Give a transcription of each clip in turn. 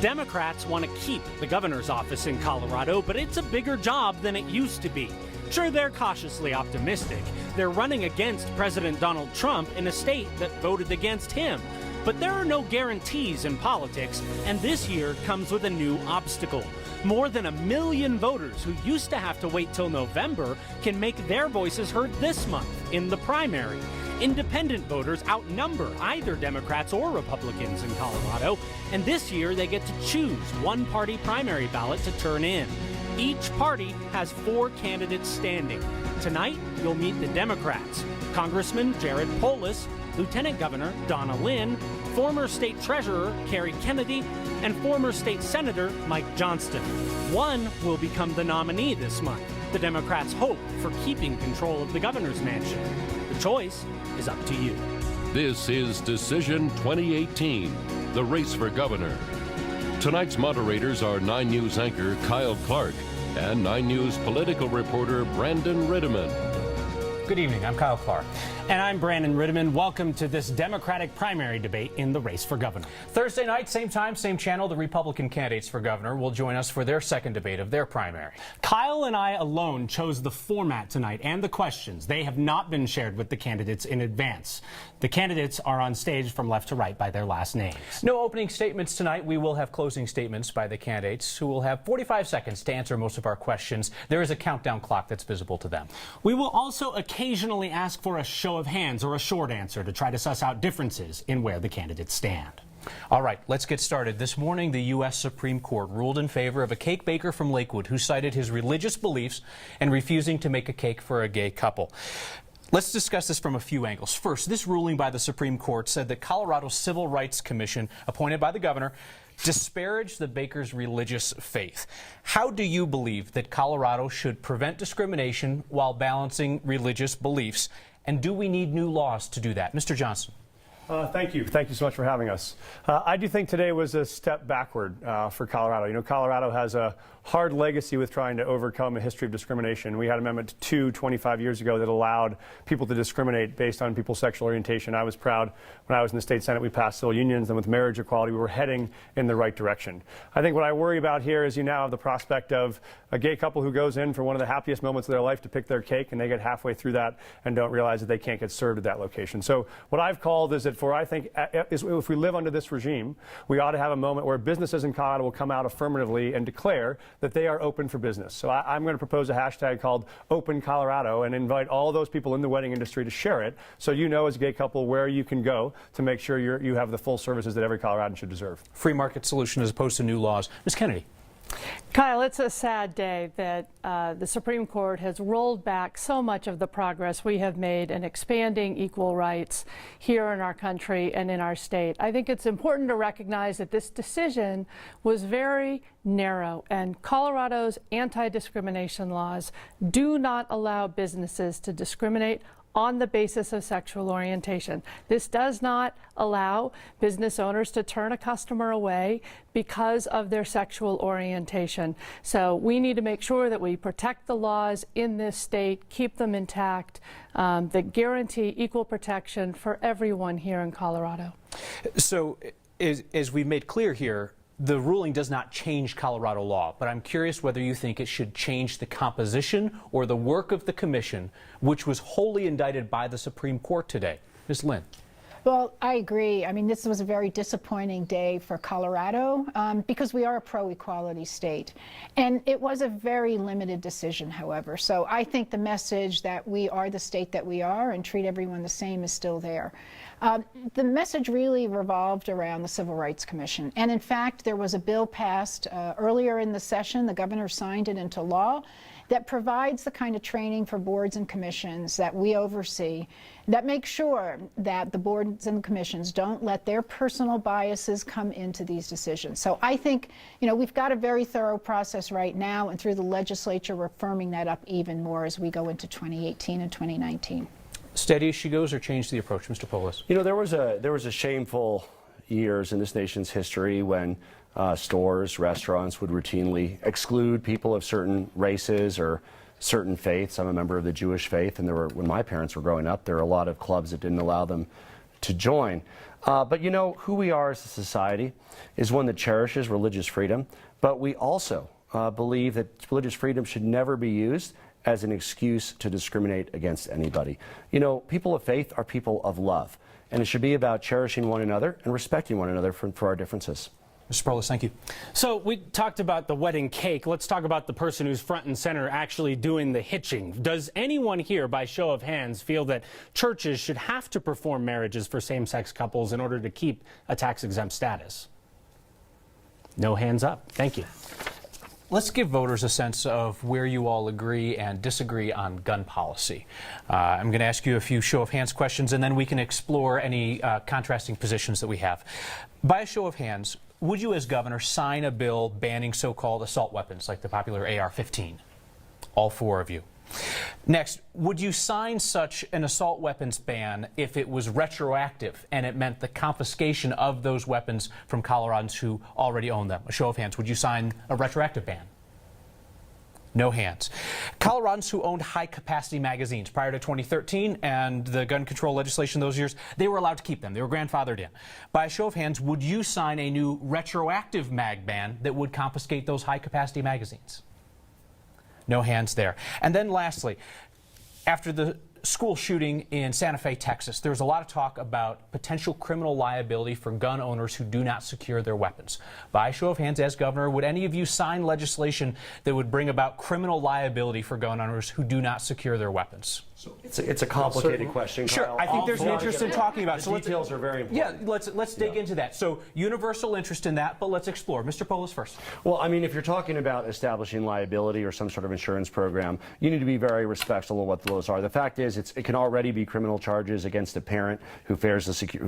Democrats want to keep the governor's office in Colorado, but it's a bigger job than it used to be. Sure, they're cautiously optimistic. They're running against President Donald Trump in a state that voted against him. But there are no guarantees in politics, and this year comes with a new obstacle. More than 1 million voters who used to have to wait till November can make their voices heard this month in the primary. Independent voters outnumber either Democrats or Republicans in Colorado, and this year they get to choose one party primary ballot to turn in. Each party has 4 candidates standing. Tonight, you'll meet the Democrats: Congressman Jared Polis, Lieutenant Governor Donna Lynne, former state treasurer Cary Kennedy, and former state senator Mike Johnston. One will become the nominee this month. The Democrats hope for keeping control of the governor's mansion. The choice is up to you. This is Decision 2018, the race for governor. Tonight's moderators are 9 News anchor Kyle Clark and 9 News political reporter Brandon Rittiman. Good evening, I'm Kyle Clark. And I'm Brandon Rittiman. Welcome to this Democratic primary debate in the race for governor. Thursday night, same time, same channel, the Republican candidates for governor will join us for their second debate of their primary. Kyle and I alone chose the format tonight and the questions. They have not been shared with the candidates in advance. The candidates are on stage from left to right by their last names. No opening statements tonight. We will have closing statements by the candidates who will have 45 seconds to answer most of our questions. There is a countdown clock that's visible to them. We will also occasionally ask for a show of hands or a short answer to try to suss out differences in where the candidates stand. All right, let's get started. This morning, the U.S. Supreme Court ruled in favor of a cake baker from Lakewood who cited his religious beliefs and refusing to make a cake for a gay couple. Let's discuss this from a few angles. First, this ruling by the Supreme Court said that Colorado's Civil Rights Commission, appointed by the governor, disparaged the baker's religious faith. How do you believe that Colorado should prevent discrimination while balancing religious beliefs? And do we need new laws to do that? Mr. Johnston. Thank you. Thank you so much for having us. I do think today was a step backward for Colorado. You know, Colorado has a hard legacy with trying to overcome a history of discrimination. We had Amendment 2 25 years ago that allowed people to discriminate based on people's sexual orientation. I was proud when I was in the state Senate we passed civil unions, and with marriage equality we were heading in the right direction. I think what I worry about here is you now have the prospect of a gay couple who goes in for one of the happiest moments of their life to pick their cake, and they get halfway through that and don't realize that they can't get served at that location. So what I've called is that I think if we live under this regime, we ought to have a moment where businesses in Colorado will come out affirmatively and declare that they are open for business. So I'm going to propose a hashtag called Open Colorado and invite all those people in the wedding industry to share it so you know as a gay couple where you can go to make sure you have the full services that every Coloradan should deserve. Free market solution as opposed to new laws. Ms. Kennedy. Kyle, it's a sad day that the Supreme Court has rolled back so much of the progress we have made in expanding equal rights here in our country and in our state. I think it's important to recognize that this decision was very narrow, and Colorado's anti-discrimination laws do not allow businesses to discriminate on the basis of sexual orientation. This does not allow business owners to turn a customer away because of their sexual orientation. So we need to make sure that we protect the laws in this state, keep them intact, that guarantee equal protection for everyone here in Colorado. So as we've made clear here, the ruling does not change Colorado law, but I'm curious whether you think it should change the composition or the work of the commission, which was wholly indicted by the Supreme Court today. Ms. Lynne. Well, I agree. I mean, this was a very disappointing day for Colorado because we are a pro-equality state. And it was a very limited decision, however. So I think the message that we are the state that we are and treat everyone the same is still there. The message really revolved around the Civil Rights Commission. And in fact, there was a bill passed earlier in the session. The governor signed it into law that provides the kind of training for boards and commissions that we oversee that makes sure that the boards and commissions don't let their personal biases come into these decisions. So I think, you know, we've got a very thorough process right now, and through the legislature, we're firming that up even more as we go into 2018 and 2019. Steady as she goes, or change the approach, Mr. Polis? You know, there was a shameful years in this nation's history when stores, restaurants would routinely exclude people of certain races or certain faiths. I'm a member of the Jewish faith, and when my parents were growing up, there were a lot of clubs that didn't allow them to join. But you know, who we are as a society is one that cherishes religious freedom, but we also believe that religious freedom should never be used as an excuse to discriminate against anybody. You know, people of faith are people of love, and it should be about cherishing one another and respecting one another for our differences. Mr. Polis, thank you. So we talked about the wedding cake. Let's talk about the person who's front and center actually doing the hitching. Does anyone here, by show of hands, feel that churches should have to perform marriages for same-sex couples in order to keep a tax-exempt status? No hands up. Thank you. Let's give voters a sense of where you all agree and disagree on gun policy. I'm going to ask you a few show of hands questions, and then we can explore any contrasting positions that we have. By a show of hands, would you as governor sign a bill banning so-called assault weapons like the popular AR-15? All four of you. Next, would you sign such an assault weapons ban if it was retroactive and it meant the confiscation of those weapons from Coloradans who already own them? A show of hands. Would you sign a retroactive ban? No hands. Coloradans who owned high-capacity magazines prior to 2013 and the gun control legislation those years, they were allowed to keep them. They were grandfathered in. By a show of hands, would you sign a new retroactive mag ban that would confiscate those high-capacity magazines? No hands there. And then lastly, after the school shooting in Santa Fe, Texas, there was a lot of talk about potential criminal liability for gun owners who do not secure their weapons. By a show of hands, as governor, would any of you sign legislation that would bring about criminal liability for gun owners who do not secure their weapons? It's a complicated question, Sure, Kyle. I think there's an interest in talking about it. The details are very important. Yeah, let's dig into that. So universal interest in that, but let's explore. Mr. Polis first. Well, I mean, if you're talking about establishing liability or some sort of insurance program, you need to be very respectful of what those are. The fact is, it can already be criminal charges against a parent who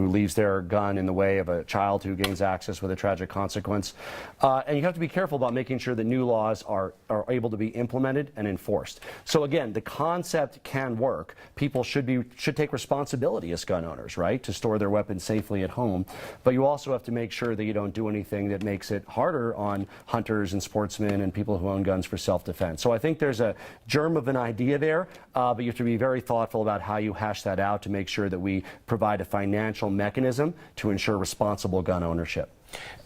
leaves their gun in the way of a child who gains access with a tragic consequence. And you have to be careful about making sure that new laws are able to be implemented and enforced. So again, the concept can work. People should take responsibility as gun owners, right, to store their weapons safely at home. But you also have to make sure that you don't do anything that makes it harder on hunters and sportsmen and people who own guns for self-defense. So I think there's a germ of an idea there, but you have to be very thoughtful about how you hash that out to make sure that we provide a financial mechanism to ensure responsible gun ownership.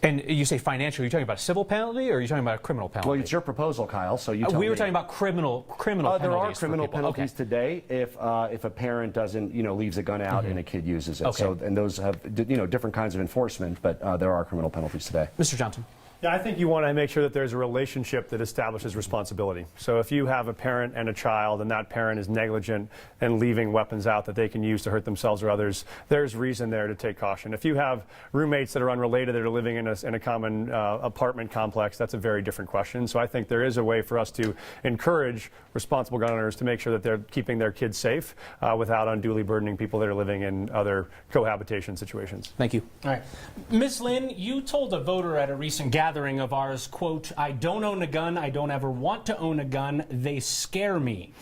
And you say financial, are you talking about a civil penalty or are you talking about a criminal penalty? Well, it's your proposal, Kyle, so you tell me. We were talking about criminal penalties. There are criminal penalties okay. today if a parent doesn't, leaves a gun out and a kid uses it. Okay. So, and those have, different kinds of enforcement, but there are criminal penalties today. Mr. Johnston. Yeah, I think you want to make sure that there's a relationship that establishes responsibility. So if you have a parent and a child and that parent is negligent and leaving weapons out that they can use to hurt themselves or others, there's reason there to take caution. If you have roommates that are unrelated that are living in a common apartment complex, that's a very different question. So I think there is a way for us to encourage responsible gun owners to make sure that they're keeping their kids safe without unduly burdening people that are living in other cohabitation situations. Thank you. All right. Ms. Lynne, you told a voter at a recent gathering of ours, quote, "I don't own a gun. I don't ever want to own a gun. They scare me."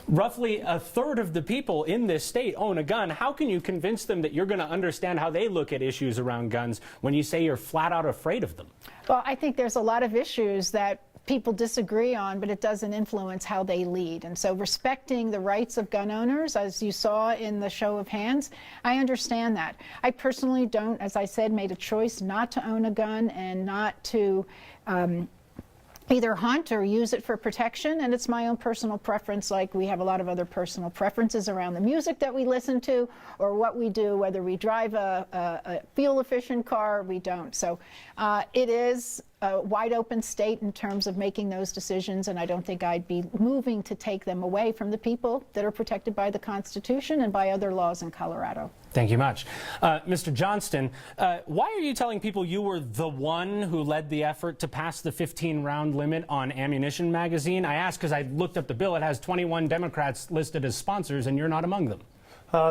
Roughly a third of the people in this state own a gun. How can you convince them that you're going to understand how they look at issues around guns when you say you're flat out afraid of them? Well, I think there's a lot of issues that people disagree on, but it doesn't influence how they lead. And so respecting the rights of gun owners, as you saw in the show of hands, I understand that. I personally don't, as I said, made a choice not to own a gun and not to either hunt or use it for protection, and it's my own personal preference, like we have a lot of other personal preferences around the music that we listen to or what we do, whether we drive a fuel-efficient car or we don't. So it is a wide open state in terms of making those decisions, and I don't think I'd be moving to take them away from the people that are protected by the Constitution and by other laws in Colorado. Thank you much. Mr. Johnston, why are you telling people you were the one who led the effort to pass the 15-round limit on ammunition magazine? I ask because I looked up the bill. It has 21 Democrats listed as sponsors, and you're not among them.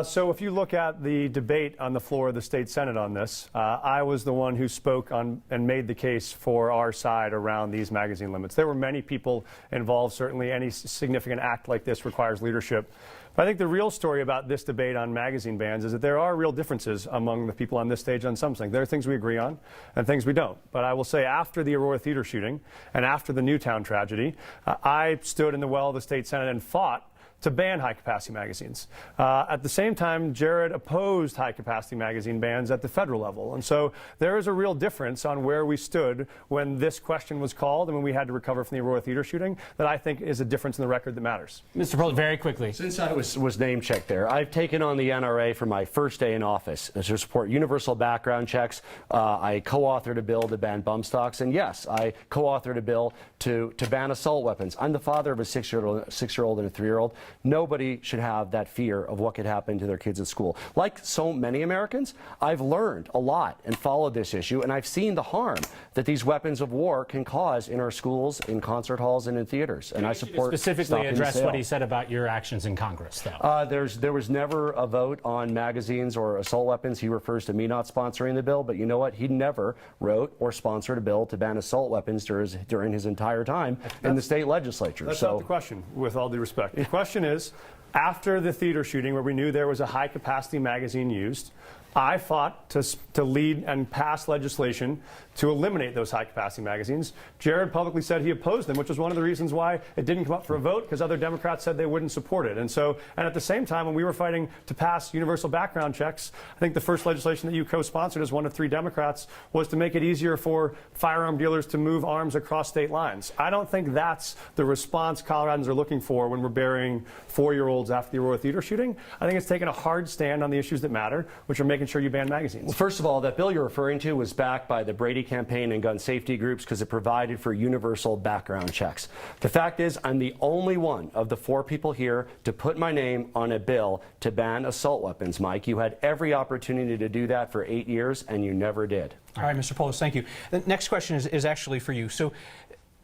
So if you look at the debate on the floor of the state Senate on this, I was the one who spoke on and made the case for our side around these magazine limits. There were many people involved. Certainly any significant act like this requires leadership. But I think the real story about this debate on magazine bans is that there are real differences among the people on this stage on some things. There are things we agree on and things we don't. But I will say after the Aurora Theater shooting and after the Newtown tragedy, I stood in the well of the state Senate and fought to ban high-capacity magazines. At the same time, Jared opposed high-capacity magazine bans at the federal level. And so there is a real difference on where we stood when this question was called and when we had to recover from the Aurora Theater shooting that I think is a difference in the record that matters. Mr. Polis, very quickly. Since I was name-checked there, I've taken on the NRA for my first day in office to support universal background checks. I co-authored a bill to ban bump stocks, and yes, I co-authored a bill to ban assault weapons. I'm the father of a 6-year-old and a 3-year-old. Nobody should have that fear of what could happen to their kids at school. Like so many Americans, I've learned a lot and followed this issue, and I've seen the harm that these weapons of war can cause in our schools, in concert halls, and in theaters. And I support specifically address what what he said about your actions in Congress, though. There was never a vote on magazines or assault weapons. He refers to me not sponsoring the bill, but you know what? He never wrote or sponsored a bill to ban assault weapons during his entire time in the state legislature. That's not the question, with all due respect. The question is, after the theater shooting where we knew there was a high-capacity magazine used, I fought to lead and pass legislation to eliminate those high-capacity magazines. Jared publicly said he opposed them, which was one of the reasons why it didn't come up for a vote, because other Democrats said they wouldn't support it. And at the same time, when we were fighting to pass universal background checks, I think the first legislation that you co-sponsored as one of 3 Democrats was to make it easier for firearm dealers to move arms across state lines. I don't think that's the response Coloradans are looking for when we're burying 4-year-olds after the Aurora Theater shooting. I think it's taking a hard stand on the issues that matter, which are making sure you ban magazines. Well, first of all, that bill you're referring to was backed by the Brady campaign and gun safety groups because it provided for universal background checks. The fact is, I'm the only one of the 4 people here to put my name on a bill to ban assault weapons, Mike. You had every opportunity to do that for 8 years, and you never did. All right, Mr. Polis, thank you. The next question is actually for you. So,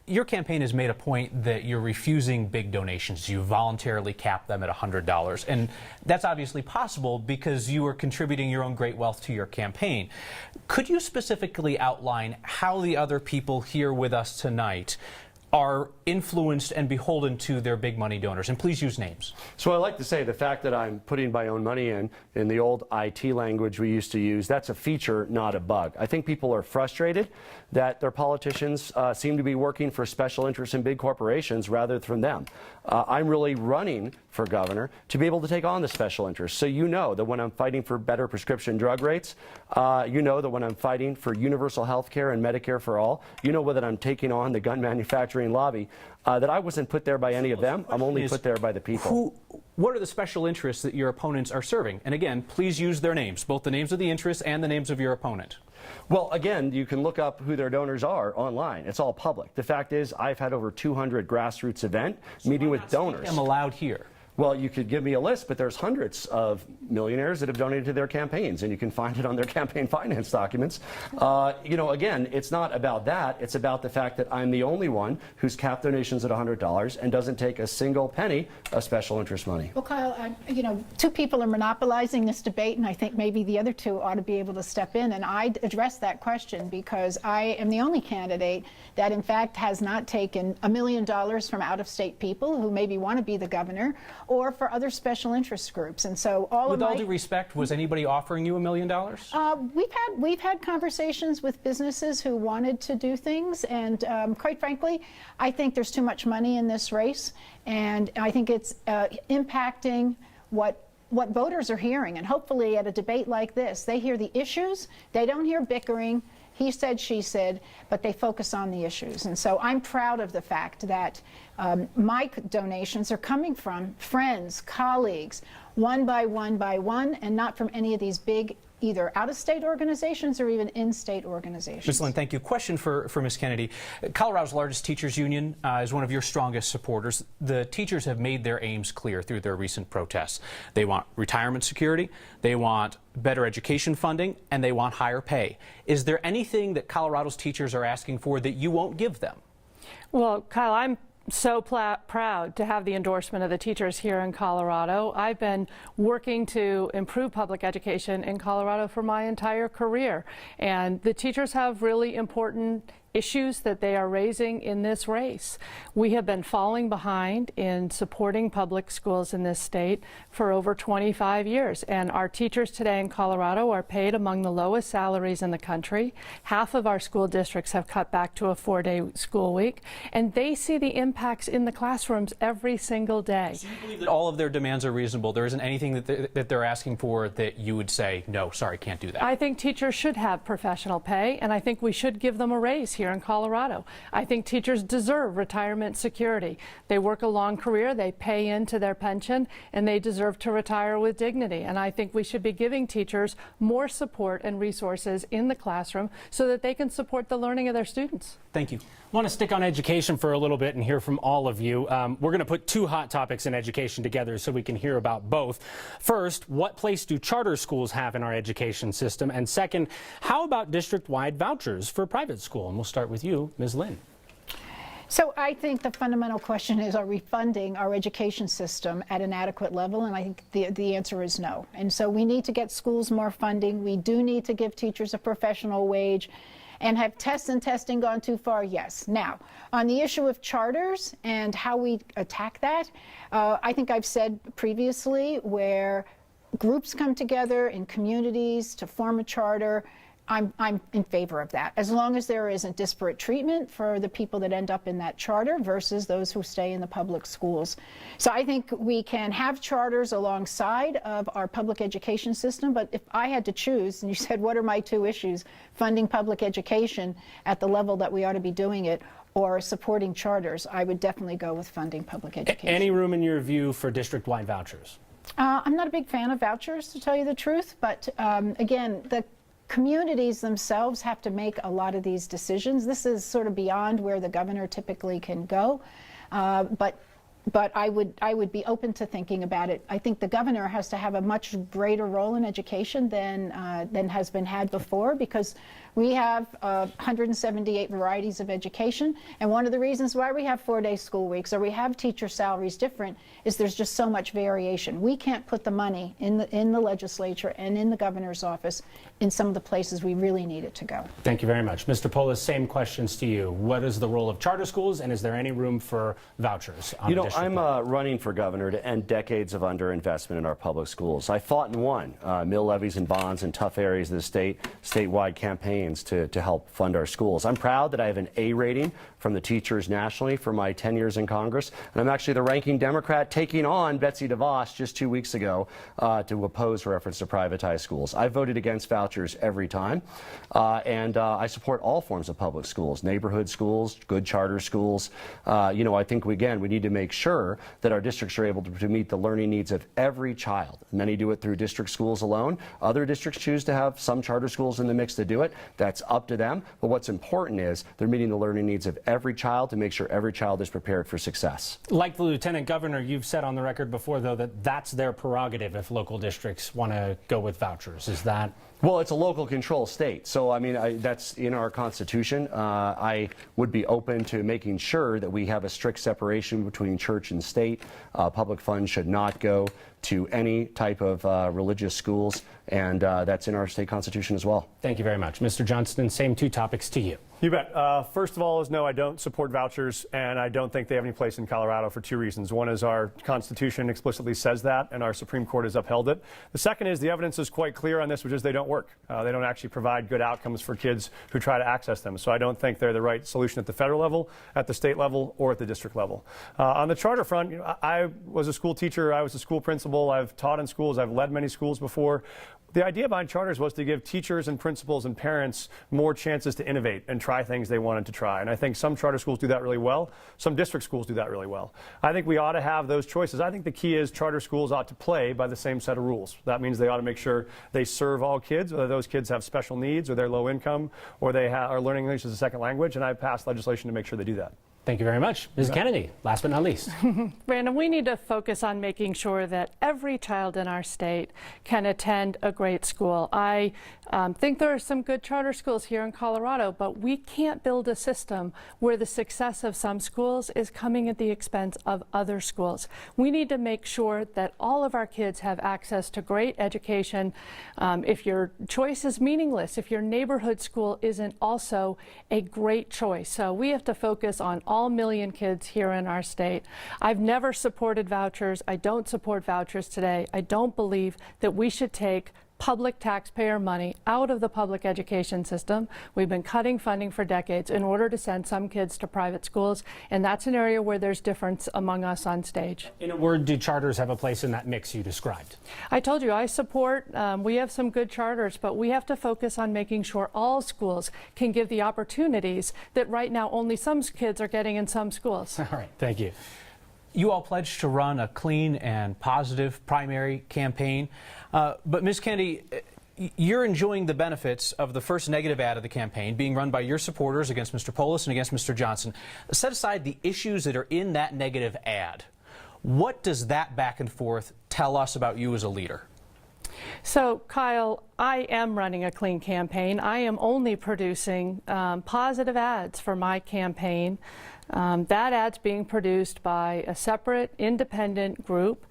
your campaign has made a point that you're refusing big donations. You voluntarily cap them at $100. And that's obviously possible because you are contributing your own great wealth to your campaign. Could you specifically outline how the other people here with us tonight are influenced and beholden to their big money donors? And please use names. So I like to say the fact that I'm putting my own money in the old IT language we used to use, that's a feature, not a bug. I think people are frustrated that their politicians seem to be working for special interests in big corporations rather than them. I'm really running for governor to be able to take on the special interests. So you know that when I'm fighting for better prescription drug rates, you know that when I'm fighting for universal health care and Medicare for all, you know that I'm taking on the gun manufacturing lobby, that I wasn't put there by any of them. I'm only put there by the people. What are the special interests that your opponents are serving? And again, please use their names, both the names of the interests and the names of your opponent. Well, again, you can look up who their donors are online. It's all public. The fact is, I've had over 200 grassroots events meeting with donors. I'm allowed here. Well, you could give me a list, but there's hundreds of millionaires that have donated to their campaigns, and you can find it on their campaign finance documents. You know, again, it's not about that. It's about the fact that I'm the only one who's capped donations at $100 and doesn't take a single penny of special interest money. Well, Kyle, you know, 2 people are monopolizing this debate, and I think maybe the other 2 ought to be able to step in. And I'd address that question because I am the only candidate that, in fact, has not taken $1 million from out-of-state people who maybe want to be the governor, or for other special interest groups. And so with all due respect, was anybody offering you $1 million? We've had conversations with businesses who wanted to do things, and quite frankly, I think there's too much money in this race, and I think it's impacting what voters are hearing. And hopefully at a debate like this, they hear the issues, they don't hear bickering, he said, she said, but they focus on the issues. And so I'm proud of the fact that my donations are coming from friends, colleagues, one by one, and not from any of these big either out-of-state organizations or even in-state organizations. Ms. Lynne, thank you. Question for Ms. Kennedy. Colorado's largest teachers union is one of your strongest supporters. The teachers have made their aims clear through their recent protests. They want retirement security, they want better education funding, and they want higher pay. Is there anything that Colorado's teachers are asking for that you won't give them? Well, Kyle, I'm so proud to have the endorsement of the teachers here in Colorado. I've been working to improve public education in Colorado for my entire career, and the teachers have really important issues that they are raising in this race. We have been falling behind in supporting public schools in this state for over 25 years, and our teachers today in Colorado are paid among the lowest salaries in the country. Half of our school districts have cut back to a 4-day school week, and they see the impacts in the classrooms every single day. So you believe that all of their demands are reasonable? There isn't anything that they're asking for that you would say, no, sorry, can't do that? I think teachers should have professional pay, and I think we should give them a raise here in Colorado. I think teachers deserve retirement security. They work a long career, they pay into their pension, and they deserve to retire with dignity. And I think we should be giving teachers more support and resources in the classroom so that they can support the learning of their students. Thank you. I want to stick on education for a little bit and hear from all of you. We're going to put two hot topics in education together so we can hear about both. First, what place do charter schools have in our education system? And second, how about district-wide vouchers for private school? And we'll start with you, Ms. Lynne. So I think the fundamental question is, are we funding our education system at an adequate level? And I think the answer is no. And so we need to get schools more funding. We do need to give teachers a professional wage. And have tests and testing gone too far? Yes. Now, on the issue of charters and how we attack that, I think I've said previously where groups come together in communities to form a charter, I'm in favor of that, as long as there isn't disparate treatment for the people that end up in that charter versus those who stay in the public schools. So I think we can have charters alongside of our public education system, but if I had to choose, and you said, what are my two issues? Funding public education at the level that we ought to be doing it, or supporting charters, I would definitely go with funding public education. Any room in your view for district-wide vouchers? I'm not a big fan of vouchers, to tell you the truth, but again, the communities themselves have to make a lot of these decisions. This is sort of beyond where the governor typically can go, but I would be open to thinking about it. I think the governor has to have a much greater role in education than has been had before, because we have 178 varieties of education, and one of the reasons why we have 4-day school weeks or we have teacher salaries different is there's just so much variation. We can't put the money in the legislature and in the governor's office in some of the places we really need it to go. Thank you very much. Mr. Polis, same questions to you. What is the role of charter schools, and is there any room for vouchers? You know, I'm running for governor to end decades of underinvestment in our public schools. I fought and won mill levies and bonds in tough areas of the state, statewide campaigns to help fund our schools. I'm proud that I have an A rating from the teachers nationally for my 10 years in Congress, and I'm actually the ranking Democrat taking on Betsy DeVos just 2 weeks ago to oppose her efforts to privatize schools. I voted against vouchers every time, and I support all forms of public schools, neighborhood schools, good charter schools. You know, I think we need to make sure that our districts are able to meet the learning needs of every child. Many do it through district schools alone. Other districts choose to have some charter schools in the mix to do it. That's up to them. But what's important is they're meeting the learning needs of every child to make sure every child is prepared for success. Like the Lieutenant Governor, you've said on the record before, though, that that's their prerogative if local districts want to go with vouchers. Is that? Well, it's a local control state. So, I mean, that's in our Constitution. I would be open to making sure that we have a strict separation between church and state. Public funds should not go to any type of religious schools, and that's in our state constitution as well. Thank you very much. Mr. Johnston, same two topics to you. You bet. First of all is no, I don't support vouchers, and I don't think they have any place in Colorado for two reasons. One is our Constitution explicitly says that, and our Supreme Court has upheld it. The second is the evidence is quite clear on this, which is they don't work. They don't actually provide good outcomes for kids who try to access them. So I don't think they're the right solution at the federal level, at the state level, or at the district level. On the charter front, you know, I was a school teacher. I was a school principal. I've taught in schools. I've led many schools before. The idea behind charters was to give teachers and principals and parents more chances to innovate and try things they wanted to try. And I think some charter schools do that really well. Some district schools do that really well. I think we ought to have those choices. I think the key is charter schools ought to play by the same set of rules. That means they ought to make sure they serve all kids, whether those kids have special needs or they're low income or they are learning English as a second language. And I passed legislation to make sure they do that. Thank you very much. Ms. Kennedy, last but not least. Brandon, we need to focus on making sure that every child in our state can attend a great school. I think there are some good charter schools here in Colorado, but we can't build a system where the success of some schools is coming at the expense of other schools. We need to make sure that all of our kids have access to great education. If your choice is meaningless, if your neighborhood school isn't also a great choice. So we have to focus on all million kids here in our state. I've never supported vouchers. I don't support vouchers today. I don't believe that we should take public taxpayer money out of the public education system. We've been cutting funding for decades in order to send some kids to private schools, and that's an area where there's difference among us on stage. In a word, do charters have a place in that mix you described? I told you I support, we have some good charters, but we have to focus on making sure all schools can give the opportunities that right now only some kids are getting in some schools. All right, thank you. You all pledged to run a clean and positive primary campaign. But Ms. Kennedy, you're enjoying the benefits of the first negative ad of the campaign being run by your supporters against Mr. Polis and against Mr. Johnston. Set aside the issues that are in that negative ad. What does that back and forth tell us about you as a leader? So, Kyle, I am running a clean campaign. I am only producing positive ads for my campaign. That ad's being produced by a separate independent group.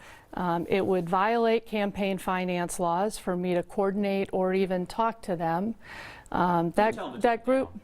It would violate campaign finance laws for me to coordinate or even talk to them. That group,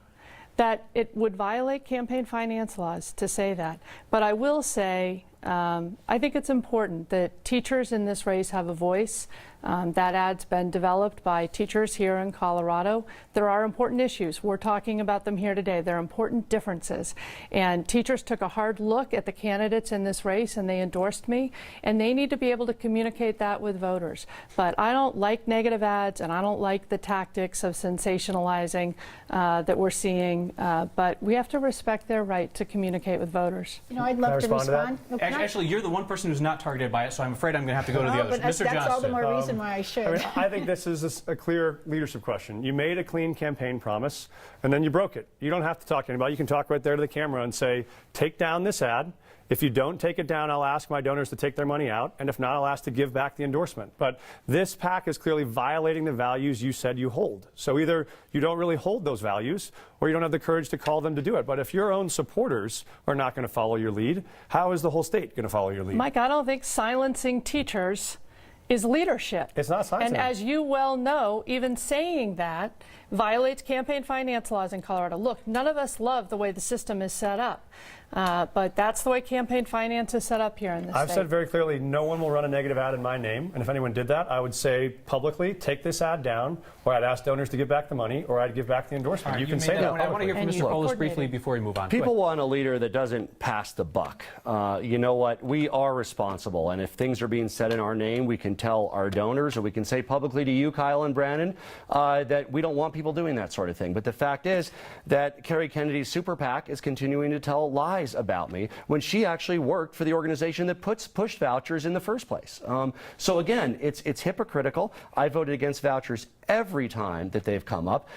that it would violate campaign finance laws to say that. But I will say, I think it's important that teachers in this race have a voice. That ad's been developed by teachers here in Colorado. There are important issues. We're talking about them here today. There are important differences. And teachers took a hard look at the candidates in this race and they endorsed me. And they need to be able to communicate that with voters. But I don't like negative ads and I don't like the tactics of sensationalizing that we're seeing. But we have to respect their right to communicate with voters. You know, I'd love to respond. Actually, you're the one person who's not targeted by it, so I'm afraid I'm going to have to go to the others. Mr. That's all the Johnston. more reason why I should. I think this is a clear leadership question. You made a clean campaign promise, and then you broke it. You don't have to talk to anybody. You can talk right there to the camera and say, take down this ad. If you don't take it down, I'll ask my donors to take their money out, and if not, I'll ask to give back the endorsement. But this PAC is clearly violating the values you said you hold. So either you don't really hold those values, or you don't have the courage to call them to do it. But if your own supporters are not going to follow your lead, how is the whole state going to follow your lead? Mike, I don't think silencing teachers is leadership. It's not silencing. And as you well know, even saying that violates campaign finance laws in Colorado. Look, none of us love the way the system is set up. But that's the way campaign finance is set up here in this I've state. said very clearly, no one will run a negative ad in my name. And if anyone did that, I would say publicly, take this ad down, or I'd ask donors to give back the money, or I'd give back the endorsement. You can say that. I want to hear from And Mr. you Polis coordinated. briefly before we move on. People want a leader that doesn't pass the buck. You know what? We are responsible, and if things are being said in our name, we can tell our donors, or we can say publicly to you, Kyle and Brandon, that we don't want people doing that sort of thing. But the fact is that Cary Kennedy's super PAC is continuing to tell lies about me when she actually worked for the organization that pushed vouchers in the first place. So again, it's hypocritical. I voted against vouchers every time that they've come up.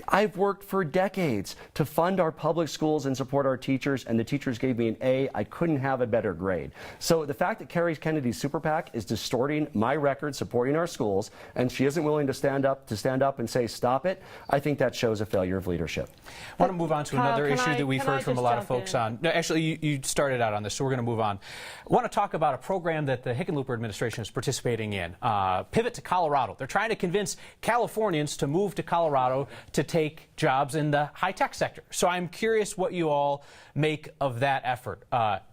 I've worked for decades to fund our public schools and support our teachers, and the teachers gave me an A. I couldn't have a better grade. So the fact that Cary Kennedy's super PAC is distorting my record supporting our schools, and she isn't willing to stand up and say stop it, I think that shows a failure of leadership. I want to move on to another issue that we've heard from a lot of folks in? on. No, actually, you started out on this, so we're going to move on. I want to talk about a program that the Hickenlooper administration is participating in, Pivot to Colorado. They're trying to convince Californians to move to Colorado to take jobs in the high-tech sector. So I'm curious what you all make of that effort.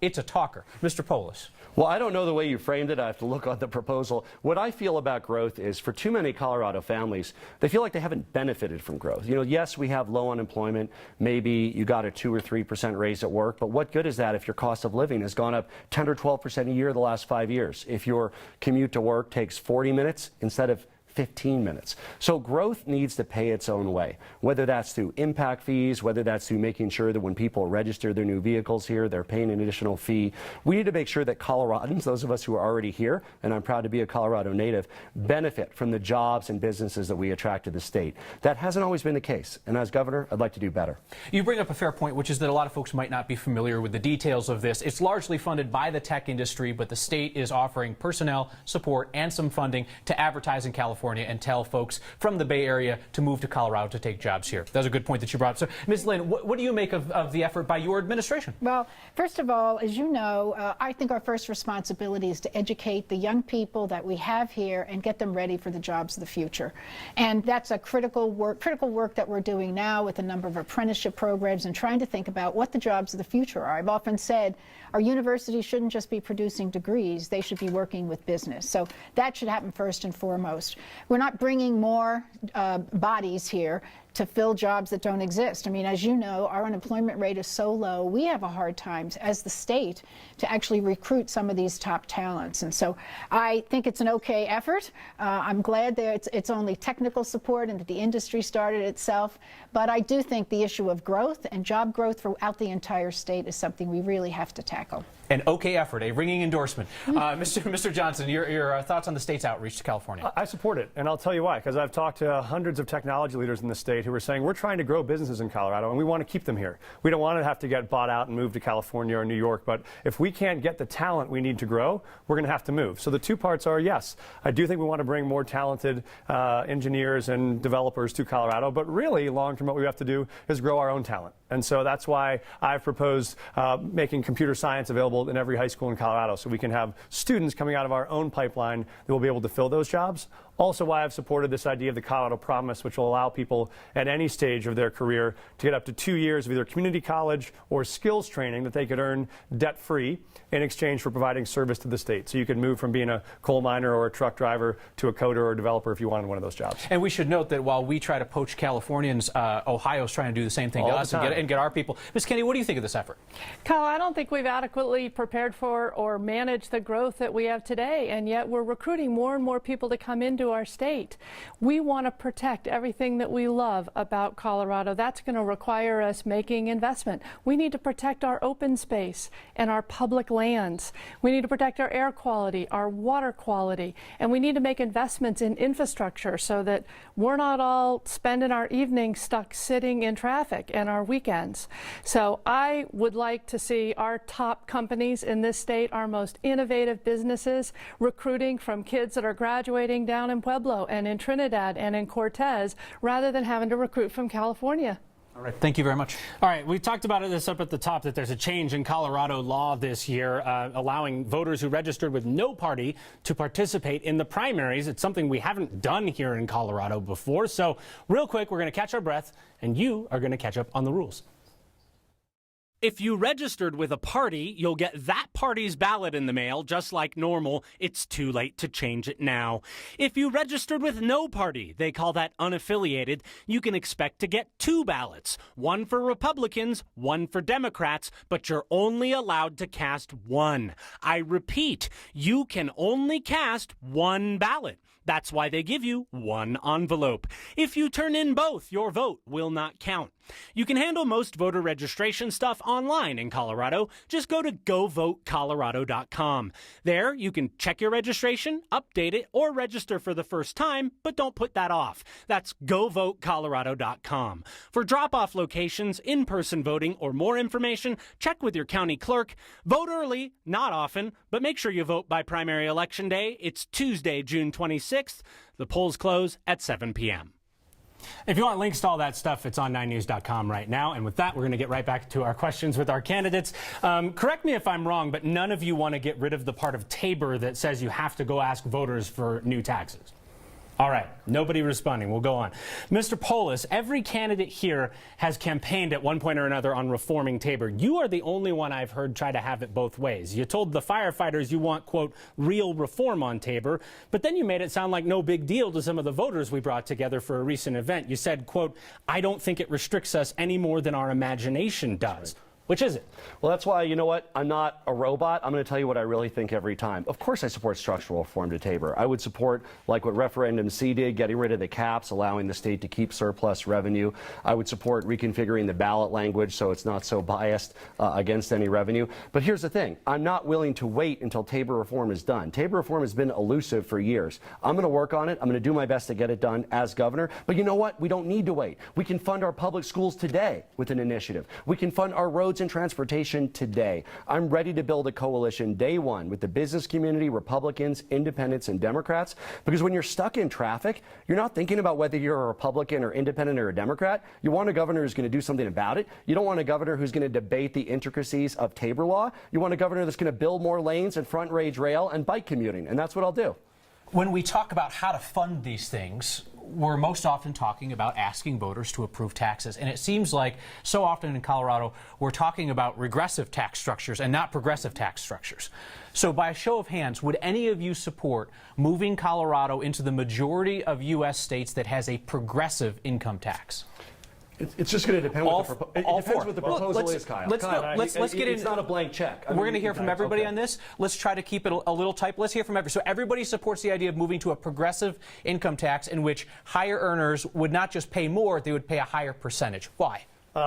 It's a talker. Mr. Polis. Well, I don't know the way you framed it. I have to look on the proposal. What I feel about growth is for too many Colorado families, they feel like they haven't benefited from growth. You know, yes, we have low unemployment. Maybe you got a 2 or 3% raise at work, but what good is that if your cost of living has gone up 10 or 12% a year the last 5 years? If your commute to work takes 40 minutes instead of 15 minutes. So growth needs to pay its own way, whether that's through impact fees, whether that's through making sure that when people register their new vehicles here, they're paying an additional fee. We need to make sure that Coloradans, those of us who are already here, and I'm proud to be a Colorado native, benefit from the jobs and businesses that we attract to the state. That hasn't always been the case, and as governor, I'd like to do better. You bring up a fair point, which is that a lot of folks might not be familiar with the details of this. It's largely funded by the tech industry, but the state is offering personnel, support, and some funding to advertise in California and tell folks from the Bay Area to move to Colorado to take jobs here. That's a good point that you brought up. So, Ms. Lynne, what do you make of the effort by your administration? Well, first of all, as you know, I think our first responsibility is to educate the young people that we have here and get them ready for the jobs of the future. And that's a critical work that we're doing now with a number of apprenticeship programs and trying to think about what the jobs of the future are. I've often said our universities shouldn't just be producing degrees, they should be working with business. So that should happen first and foremost. We're not bringing more bodies here to fill jobs that don't exist. I mean, as you know, our unemployment rate is so low, we have a hard time as the state to actually recruit some of these top talents. And so I think it's an okay effort. I'm glad that it's only technical support and that the industry started itself. But I do think the issue of growth and job growth throughout the entire state is something we really have to tackle. An okay effort, a ringing endorsement. Mr. Johnston, your thoughts on the state's outreach to California? I support it, and I'll tell you why, because I've talked to hundreds of technology leaders in the state who are saying we're trying to grow businesses in Colorado and we want to keep them here. We don't want to have to get bought out and move to California or New York, but if we can't get the talent we need to grow, we're going to have to move. So the two parts are, yes, I do think we want to bring more talented engineers and developers to Colorado, but really long-term what we have to do is grow our own talent. And so that's why I've proposed making computer science available in every high school in Colorado so we can have students coming out of our own pipeline that will be able to fill those jobs. Also why I've supported this idea of the Colorado Promise, which will allow people at any stage of their career to get up to 2 years of either community college or skills training that they could earn debt-free in exchange for providing service to the state. So you could move from being a coal miner or a truck driver to a coder or a developer if you wanted one of those jobs. And we should note that while we try to poach Californians, Ohio's trying to do the same thing to us and get our people. Ms. Kennedy, what do you think of this effort? Kyle, I don't think we've adequately prepared for or managed the growth that we have today, and yet we're recruiting more and more people to come into our state. We want to protect everything that we love about Colorado. That's going to require us making investment. We need to protect our open space and our public lands. We need to protect our air quality, our water quality, and we need to make investments in infrastructure so that we're not all spending our evenings stuck sitting in traffic and our weekends. So I would like to see our top companies in this state, our most innovative businesses, recruiting from kids that are graduating down in Pueblo and in Trinidad and in Cortez, rather than having to recruit from California. All right, thank you very much. All right, we talked about this up at the top, that there's a change in Colorado law this year allowing voters who registered with no party to participate in the primaries. It's something we haven't done here in Colorado before. So real quick, we're going to catch our breath, and you are going to catch up on the rules. If you registered with a party, you'll get that party's ballot in the mail, just like normal. It's too late to change it now. If you registered with no party, they call that unaffiliated, you can expect to get 2 ballots, one for Republicans, one for Democrats, but you're only allowed to cast 1. I repeat, you can only cast 1 ballot. That's why they give you 1 envelope. If you turn in both, your vote will not count. You can handle most voter registration stuff online in Colorado. Just go to govotecolorado.com. There, you can check your registration, update it, or register for the first time, but don't put that off. That's govotecolorado.com. For drop-off locations, in-person voting, or more information, check with your county clerk. Vote early, not often, but make sure you vote by primary election day. It's Tuesday, June 26th. The polls close at 7 p.m. If you want links to all that stuff, it's on 9news.com right now. And with that, we're going to get right back to our questions with our candidates. Correct me if I'm wrong, but none of you want to get rid of the part of Tabor that says you have to go ask voters for new taxes. All right, nobody responding. We'll go on. Mr. Polis, every candidate here has campaigned at one point or another on reforming Tabor. You are the only one I've heard try to have it both ways. You told the firefighters you want, quote, real reform on Tabor, but then you made it sound like no big deal to some of the voters we brought together for a recent event. You said, quote, I don't think it restricts us any more than our imagination does. Which is it? Well, that's why, you know what, I'm not a robot. I'm going to tell you what I really think every time. Of course I support structural reform to Tabor. I would support, like what Referendum C did, getting rid of the caps, allowing the state to keep surplus revenue. I would support reconfiguring the ballot language so it's not so biased against any revenue. But here's the thing. I'm not willing to wait until Tabor reform is done. Tabor reform has been elusive for years. I'm going to work on it. I'm going to do my best to get it done as governor. But you know what? We don't need to wait. We can fund our public schools today with an initiative. We can fund our roads and transportation today. I'm ready to build a coalition day one with the business community, Republicans, independents, and Democrats, because when you're stuck in traffic, you're not thinking about whether you're a Republican or independent or a Democrat. You want a governor who's going to do something about it. You don't want a governor who's going to debate the intricacies of Tabor law. You want a governor that's going to build more lanes and front range rail and bike commuting, and that's what I'll do. When we talk about how to fund these things, we're most often talking about asking voters to approve taxes. And it seems like so often in Colorado, we're talking about regressive tax structures and not progressive tax structures. So by a show of hands, would any of you support moving Colorado into the majority of U.S. states that has a progressive income tax? It's just going to depend what the proposal is, Kyle. Let's get in. It's not a blank check. We're going to hear from everybody on this. Let's try to keep it a little tight. Let's hear from everybody. So everybody supports the idea of moving to a progressive income tax in which higher earners would not just pay more, they would pay a higher percentage. Why?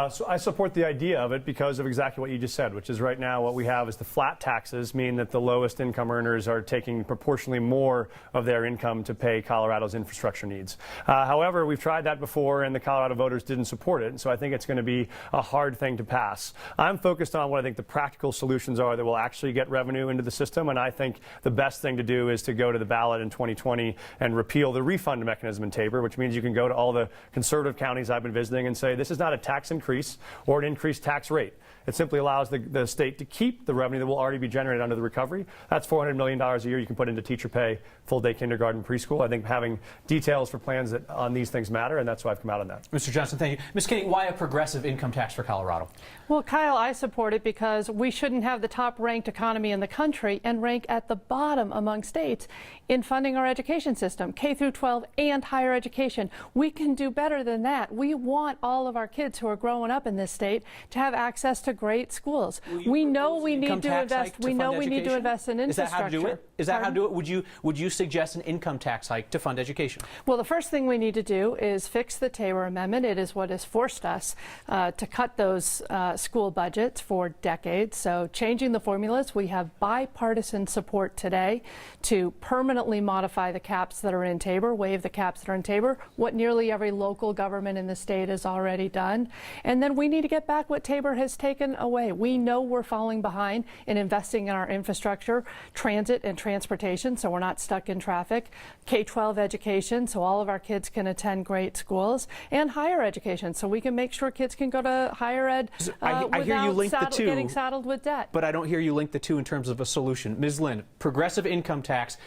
So I support the idea of it because of exactly what you just said, which is right now what we have is the flat taxes mean that the lowest income earners are taking proportionally more of their income to pay Colorado's infrastructure needs. However, we've tried that before and the Colorado voters didn't support it, and so I think it's going to be a hard thing to pass. I'm focused on what I think the practical solutions are that will actually get revenue into the system, and I think the best thing to do is to go to the ballot in 2020 and repeal the refund mechanism in Tabor, which means you can go to all the conservative counties I've been visiting and say this is not a tax increase or an increased tax rate. It simply allows the state to keep the revenue that will already be generated under the recovery. That's $400 million a year you can put into teacher pay, full-day kindergarten, preschool. I think having details for plans on these things matter, and that's why I've come out on that. Mr. Johnston, thank you. Ms. Kennedy, why a progressive income tax for Colorado? Well, Kyle, I support it because we shouldn't have the top-ranked economy in the country and rank at the bottom among states in funding our education system, K through 12 and higher education. We can do better than that. We want all of our kids who are growing up in this state to have access to great schools. We know we need to invest. We know we need to invest in infrastructure. Is that how to do it? Is that how to do it? Would you suggest an income tax hike to fund education? Well, the first thing we need to do is fix the Tabor Amendment. It is what has forced us to cut those school budgets for decades. So changing the formulas, we have bipartisan support today to permanently modify the caps that are in Tabor, waive the caps that are in Tabor, what nearly every local government in the state has already done. And then we need to get back what Tabor has taken away. We know we're falling behind in investing in our infrastructure, transit and transportation, so we're not stuck in traffic, K-12 education, so all of our kids can attend great schools, and higher education, so we can make sure kids can go to higher ed I hear you link the two, getting saddled with debt. But I don't hear you link the two in terms of a solution. Ms. Lynne, progressive income tax,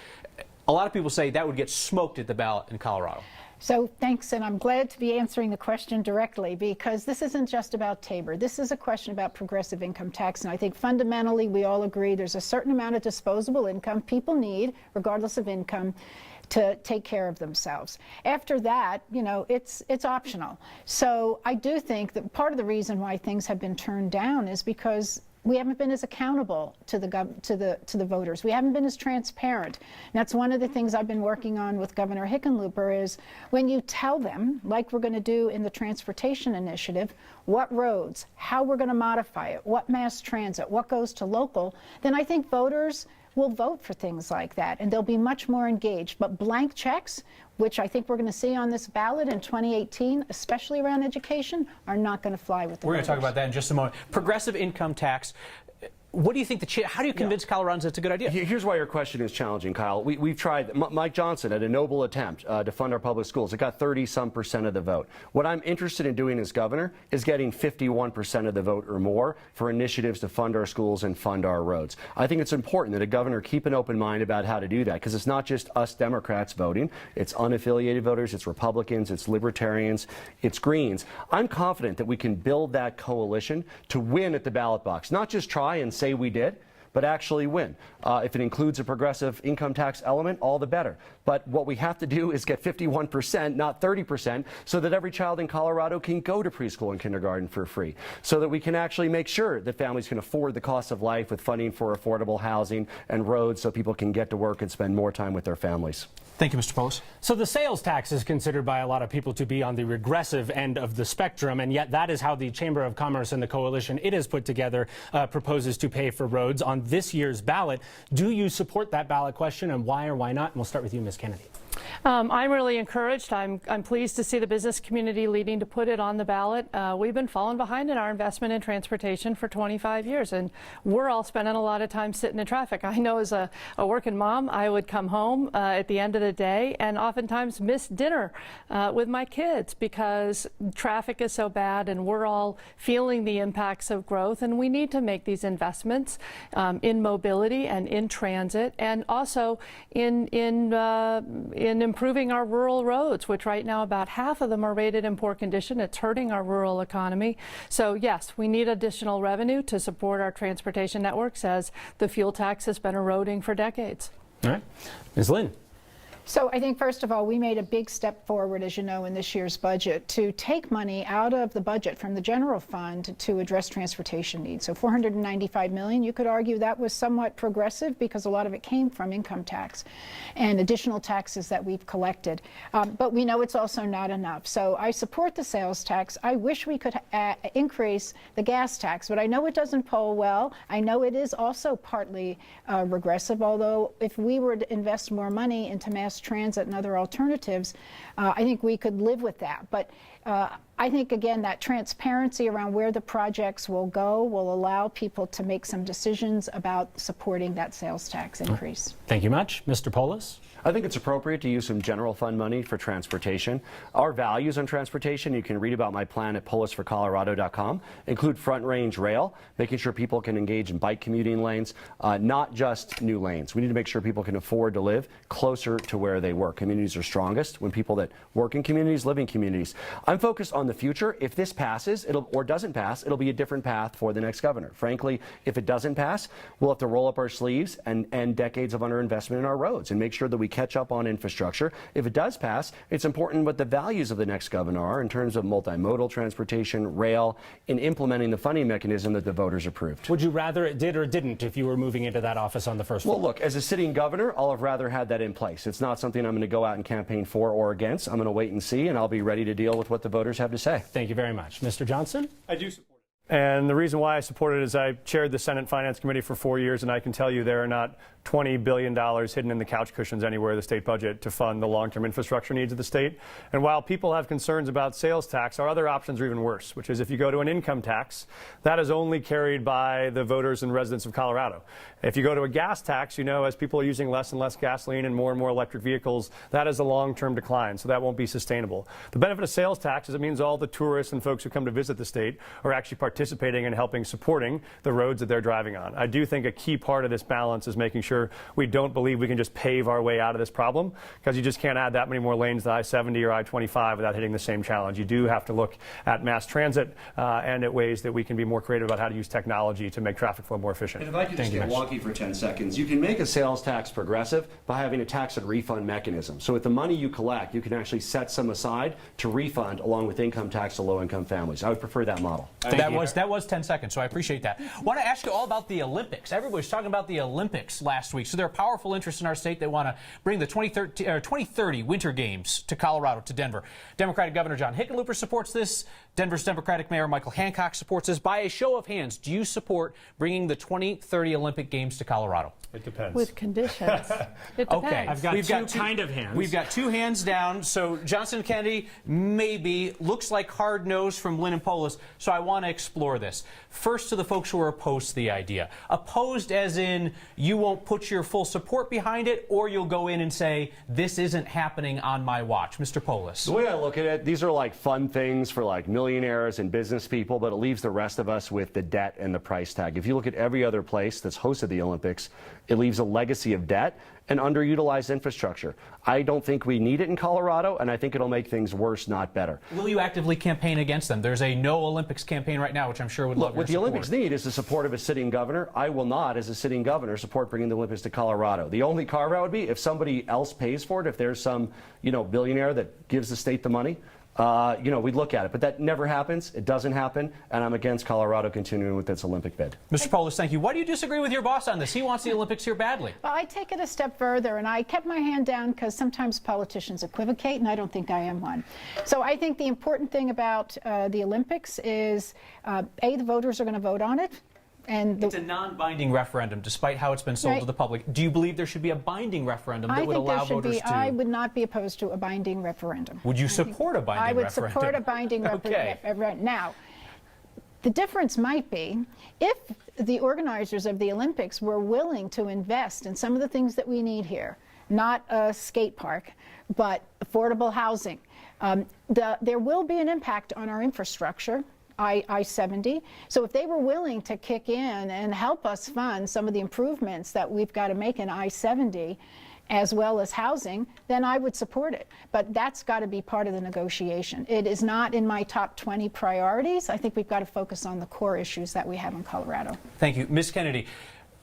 a lot of people say that would get smoked at the ballot in Colorado. So thanks, and I'm glad to be answering the question directly because this isn't just about Tabor. This is a question about progressive income tax, and I think fundamentally we all agree there's a certain amount of disposable income people need, regardless of income, to take care of themselves. After that, you know, it's optional. So I do think that part of the reason why things have been turned down is because we haven't been as accountable to the voters. We haven't been as transparent. And that's one of the things I've been working on with Governor Hickenlooper is when you tell them, like we're going to do in the transportation initiative, what roads, how we're going to modify it, what mass transit, what goes to local, then I think voters will vote for things like that, and they'll be much more engaged. But blank checks, which I think we're going to see on this ballot in 2018, especially around education, are not going to fly with the We're going to talk about that in just a moment. Progressive income tax. What do you think how do you convince Coloradans it's a good idea? Here's why your question is challenging, Kyle. We've tried. Mike Johnston had a noble attempt to fund our public schools. It got 30-some% of the vote. What I'm interested in doing as governor is getting 51% of the vote or more for initiatives to fund our schools and fund our roads. I think it's important that a governor keep an open mind about how to do that because it's not just us Democrats voting. It's unaffiliated voters, it's Republicans, it's Libertarians, it's Greens. I'm confident that we can build that coalition to win at the ballot box, not just try and say we did, but actually win. If it includes a progressive income tax element, all the better. But what we have to do is get 51%, not 30%, so that every child in Colorado can go to preschool and kindergarten for free, so that we can actually make sure that families can afford the cost of life with funding for affordable housing and roads so people can get to work and spend more time with their families. Thank you, Mr. Polis. So the sales tax is considered by a lot of people to be on the regressive end of the spectrum, and yet that is how the Chamber of Commerce and the coalition it has put together proposes to pay for roads on this year's ballot. Do you support that ballot question, and why or why not? And we'll start with you, Ms. Kennedy. I'm really encouraged. I'm pleased to see the business community leading to put it on the ballot. We've been falling behind in our investment in transportation for 25 years, and we're all spending a lot of time sitting in traffic. I know as a working mom, I would come home at the end of the day and oftentimes miss dinner with my kids because traffic is so bad, and we're all feeling the impacts of growth, and we need to make these investments in mobility and in transit, and also in improving our rural roads, which right now about half of them are rated in poor condition. It's hurting our rural economy. So yes, we need additional revenue to support our transportation networks as the fuel tax has been eroding for decades. All right. Ms. Lynne. So I think, first of all, we made a big step forward, as you know, in this year's budget to take money out of the budget from the general fund to address transportation needs. So $495 million, you could argue that was somewhat progressive because a lot of it came from income tax and additional taxes that we've collected. But we know it's also not enough. So I support the sales tax. I wish we could increase the gas tax, but I know it doesn't poll well. I know it is also partly regressive, although if we were to invest more money into mass transit and other alternatives, I think we could live with that. But I think, again, that transparency around where the projects will go will allow people to make some decisions about supporting that sales tax increase. Thank you much. Mr. Polis? I think it's appropriate to use some general fund money for transportation. Our values on transportation, you can read about my plan at polisforcolorado.com, include front range rail, making sure people can engage in bike commuting lanes, not just new lanes. We need to make sure people can afford to live closer to where they work. Communities are strongest when people that work in communities live in communities. I'm focused on the future. If this passes or doesn't pass, it'll be a different path for the next governor. Frankly, if it doesn't pass, we'll have to roll up our sleeves and end decades of underinvestment in our roads and make sure that we catch up on infrastructure. If it does pass, it's important what the values of the next governor are in terms of multimodal transportation, rail, in implementing the funding mechanism that the voters approved. Would you rather it did or didn't if you were moving into that office on the first floor? Well, look, as a sitting governor, I'll have rather had that in place. It's not something I'm going to go out and campaign for or against. I'm going to wait and see, and I'll be ready to deal with what the voters have to say. Thank you very much. Mr. Johnston? I do support it. And the reason why I support it is I chaired the Senate Finance Committee for 4 years, and I can tell you there are not $20 billion hidden in the couch cushions anywhere in the state budget to fund the long-term infrastructure needs of the state. And while people have concerns about sales tax, our other options are even worse, which is if you go to an income tax, that is only carried by the voters and residents of Colorado. If you go to a gas tax, you know, as people are using less and less gasoline and more electric vehicles, that is a long-term decline, so that won't be sustainable. The benefit of sales tax is it means all the tourists and folks who come to visit the state are actually participating and helping supporting the roads that they're driving on. I do think a key part of this balance is making sure we don't believe we can just pave our way out of this problem, because you just can't add that many more lanes to I-70 or I-25 without hitting the same challenge. You do have to look at mass transit and at ways that we can be more creative about how to use technology to make traffic flow more efficient. And if I could just get wonky for 10 seconds, you can make a sales tax progressive by having a tax and refund mechanism. So with the money you collect, you can actually set some aside to refund along with income tax to low-income families. I would prefer that model. That was 10 seconds, so I appreciate that. I want to ask you all about the Olympics. Everybody was talking about the Olympics last week. So there are powerful interests in our state. They want to bring the 2030 Winter Games to Colorado, to Denver. Democratic Governor John Hickenlooper supports this. Denver's Democratic Mayor Michael Hancock supports this. By a show of hands, do you support bringing the 2030 Olympic Games to Colorado? It depends. With conditions. It depends. Okay. I've got two kind of hands. We've got two hands down. So Johnston Kennedy, maybe. Looks like hard nose from Lynne and Polis. So I want to explore this. First, to the folks who are opposed to the idea. Opposed as in you won't put your full support behind it, or you'll go in and say, this isn't happening on my watch. Mr. Polis. The way I look at it, these are like fun things for like millionaires and business people, but it leaves the rest of us with the debt and the price tag. If you look at every other place that's hosted the Olympics, it leaves a legacy of debt and underutilized infrastructure. I don't think we need it in Colorado, and I think it'll make things worse, not better. Will you actively campaign against them? There's a No Olympics campaign right now, which I'm sure would love your What the support. Olympics need is the support of a sitting governor. I will not, as a sitting governor, support bringing the Olympics to Colorado. The only carve-out would be if somebody else pays for it, if there's some, billionaire that gives the state the money. We'd look at it, but that never happens. It doesn't happen, and I'm against Colorado continuing with its Olympic bid. Mr. Polis, thank you. Why do you disagree with your boss on this? He wants the Olympics here badly. Well, I take it a step further, and I kept my hand down because sometimes politicians equivocate, and I don't think I am one. So I think the important thing about the Olympics is, the voters are going to vote on it. And it's a non-binding referendum, despite how it's been sold to the public. Do you believe there should be a binding referendum that would allow voters to? I would not be opposed to a binding referendum. Would you support a binding referendum? I would support a binding referendum. Now, the difference might be if the organizers of the Olympics were willing to invest in some of the things that we need here, not a skate park, but affordable housing. There will be an impact on our infrastructure. I-70. So if they were willing to kick in and help us fund some of the improvements that we've got to make in I-70, as well as housing, then I would support it. But that's got to be part of the negotiation. It is not in my top 20 priorities. I think we've got to focus on the core issues that we have in Colorado. Thank you. Ms. Kennedy,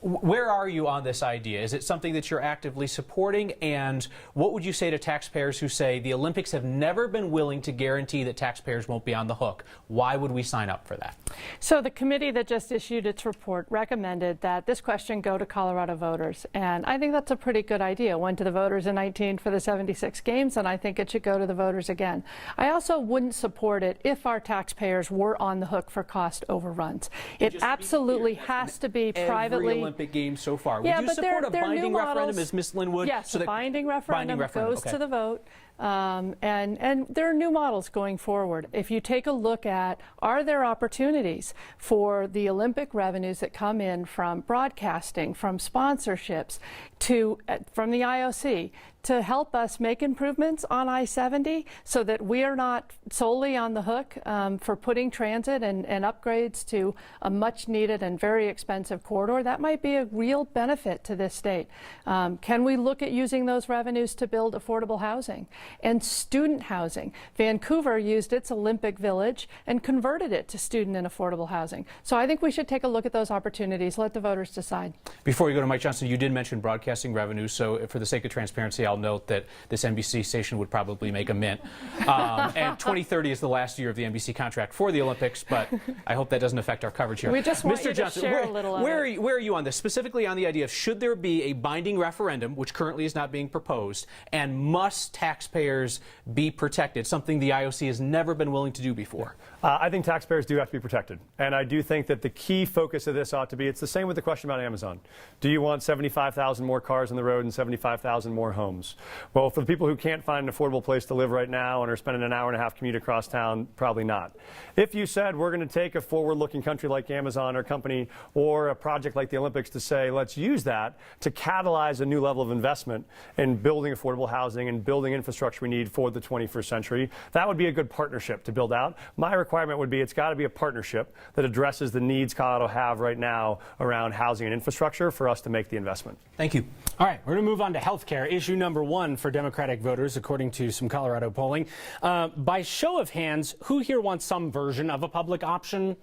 where are you on this idea? Is it something that you're actively supporting? And what would you say to taxpayers who say the Olympics have never been willing to guarantee that taxpayers won't be on the hook? Why would we sign up for that? So the committee that just issued its report recommended that this question go to Colorado voters. And I think that's a pretty good idea. It went to the voters in 19 for the 76 games, and I think it should go to the voters again. I also wouldn't support it if our taxpayers were on the hook for cost overruns. It absolutely has to be privately. Olympic Games so far. Yeah, would you support a binding referendum, as Ms. Lynn would? Yes, so binding referendum goes to the vote. And there are new models going forward. If you take a look at, are there opportunities for the Olympic revenues that come in from broadcasting, from sponsorships, from the IOC, to help us make improvements on I-70 so that we are not solely on the hook for putting transit and upgrades to a much needed and very expensive corridor? That might be a real benefit to this state. Can we look at using those revenues to build affordable housing and student housing? Vancouver used its Olympic Village and converted it to student and affordable housing. So I think we should take a look at those opportunities, let the voters decide. Before we go to Mike Johnston, you did mention broadcasting revenues, so for the sake of transparency, I'll note that this NBC station would probably make a mint. And 2030 is the last year of the NBC contract for the Olympics, but I hope that doesn't affect our coverage here. We just want Mr. you to Johnston, share a little of it. Where are you on this? Specifically on the idea of should there be a binding referendum, which currently is not being proposed, and must taxpayers be protected, something the IOC has never been willing to do before? I think taxpayers do have to be protected. And I do think that the key focus of this ought to be, it's the same with the question about Amazon. Do you want 75,000 more cars on the road and 75,000 more homes? Well, for the people who can't find an affordable place to live right now and are spending an hour and a half commute across town, probably not. If you said we're going to take a forward-looking country like Amazon or company or a project like the Olympics to say, let's use that to catalyze a new level of investment in building affordable housing and building infrastructure we need for the 21st century, that would be a good partnership to build out. My requirement would be it's got to be a partnership that addresses the needs Colorado have right now around housing and infrastructure for us to make the investment. Thank you. All right, we're going to move on to health care. Issue number one for Democratic voters, according to some Colorado polling. By show of hands, who here wants some version of a public option?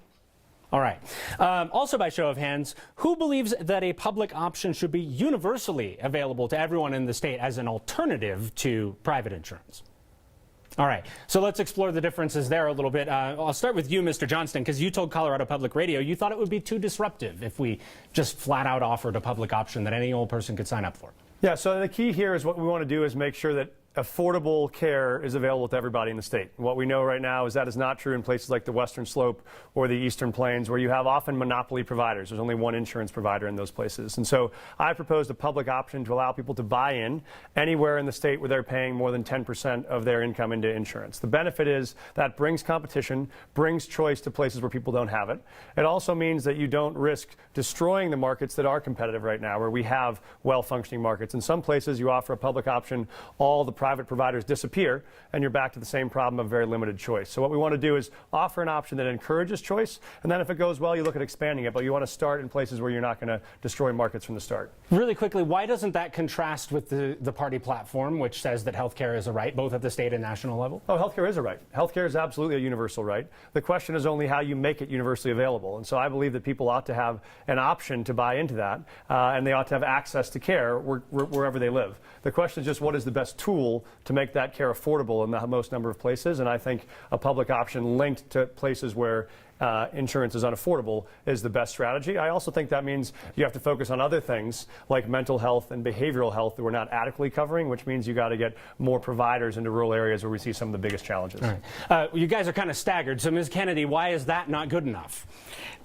All right. Also by show of hands, who believes that a public option should be universally available to everyone in the state as an alternative to private insurance? All right, so let's explore the differences there a little bit. I'll start with you, Mr. Johnston, because you told Colorado Public Radio you thought it would be too disruptive if we just flat out offered a public option that any old person could sign up for. Yeah, so the key here is what we want to do is make sure that affordable care is available to everybody in the state. What we know right now is that is not true in places like the Western Slope or the Eastern Plains, where you have often monopoly providers. There's only one insurance provider in those places. And so I proposed a public option to allow people to buy in anywhere in the state where they're paying more than 10% of their income into insurance. The benefit is that brings competition, brings choice to places where people don't have it. It also means that you don't risk destroying the markets that are competitive right now, where we have well-functioning markets. In some places, you offer a public option, all the private providers disappear, and you're back to the same problem of very limited choice. So what we want to do is offer an option that encourages choice, and then if it goes well, you look at expanding it, but you want to start in places where you're not going to destroy markets from the start. Really quickly, why doesn't that contrast with the party platform, which says that health care is a right, both at the state and national level? Oh, health care is a right. Health care is absolutely a universal right. The question is only how you make it universally available. And so I believe that people ought to have an option to buy into that, and they ought to have access to care wherever they live. The question is just what is the best tool to make that care affordable in the most number of places, and I think a public option linked to places where insurance is unaffordable is the best strategy. I also think that means you have to focus on other things like mental health and behavioral health that we're not adequately covering, which means you got to get more providers into rural areas where we see some of the biggest challenges. All right. You guys are kind of staggered. So, Ms. Kennedy, why is that not good enough?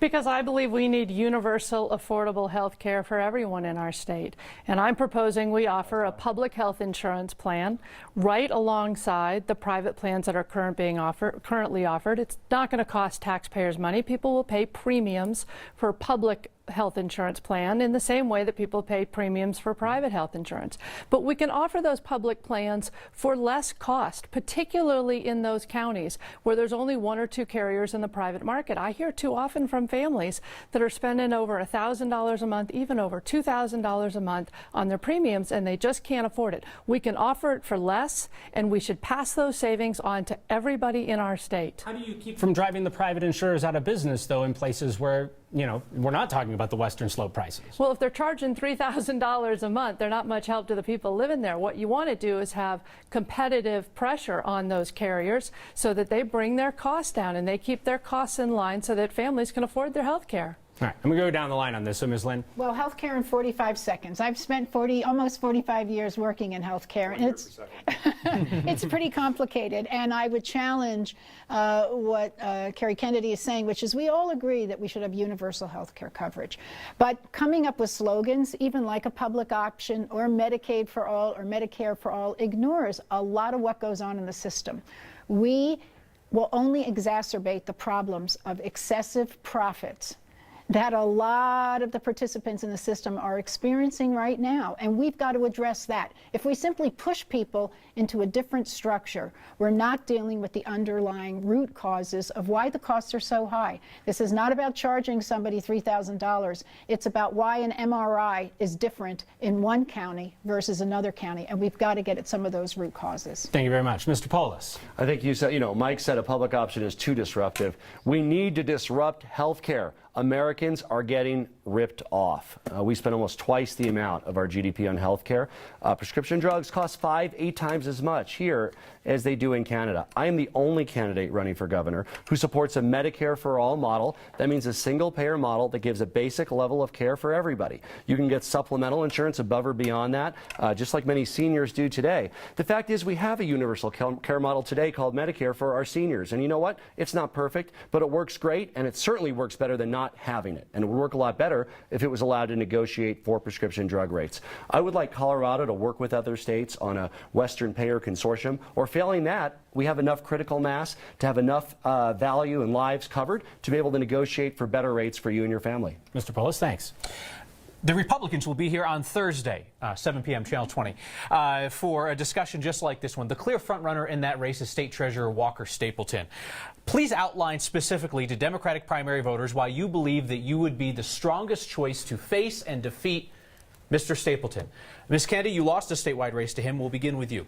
Because I believe we need universal, affordable health care for everyone in our state. And I'm proposing we offer a public health insurance plan right alongside the private plans that are currently offered. It's not going to cost taxpayers money. People will pay premiums for public health insurance plan in the same way that people pay premiums for private health insurance. But we can offer those public plans for less cost, particularly in those counties where there's only one or two carriers in the private market. I hear too often from families that are spending over $1,000 a month, even over $2,000 a month on their premiums, and they just can't afford it. We can offer it for less, and we should pass those savings on to everybody in our state. How do you keep from driving the private insurers out of business, though, in places where, you know, we're not talking about the Western slope prices? Well, if they're charging $3,000 a month, they're not much help to the people living there. What you want to do is have competitive pressure on those carriers so that they bring their costs down and they keep their costs in line so that families can afford their health care. All right, I'm going to go down the line on this. So, Ms. Lynne. Well, healthcare in 45 seconds. I've spent almost 45 years working in healthcare, and it's pretty complicated. And I would challenge what Cary Kennedy is saying, which is we all agree that we should have universal healthcare coverage. But coming up with slogans, even like a public option or Medicaid for all or Medicare for all, ignores a lot of what goes on in the system. We will only exacerbate the problems of excessive profits that a lot of the participants in the system are experiencing right now, and we've got to address that. If we simply push people into a different structure, we're not dealing with the underlying root causes of why the costs are so high. This is not about charging somebody $3,000. It's about why an MRI is different in one county versus another county, and we've got to get at some of those root causes. Thank you very much. Mr. Polis. I think you said, Mike said a public option is too disruptive. We need to disrupt health care. Americans are getting ripped off. We spend almost twice the amount of our GDP on health care. Prescription drugs cost 5-8 times as much here as they do in Canada. I am the only candidate running for governor who supports a Medicare for all model. That means a single payer model that gives a basic level of care for everybody. You can get supplemental insurance above or beyond that, just like many seniors do today. The fact is we have a universal care model today called Medicare for our seniors. And you know what? It's not perfect, but it works great, and it certainly works better than not having it. And it would work a lot better if it was allowed to negotiate for prescription drug rates. I would like Colorado to work with other states on a Western payer consortium, or failing that, we have enough critical mass to have enough value and lives covered to be able to negotiate for better rates for you and your family. Mr. Polis, thanks. The Republicans will be here on Thursday, 7 p.m., Channel 20, for a discussion just like this one. The clear frontrunner in that race is State Treasurer Walker Stapleton. Please outline specifically to Democratic primary voters why you believe that you would be the strongest choice to face and defeat Mr. Stapleton. Ms. Kennedy, you lost a statewide race to him. We'll begin with you.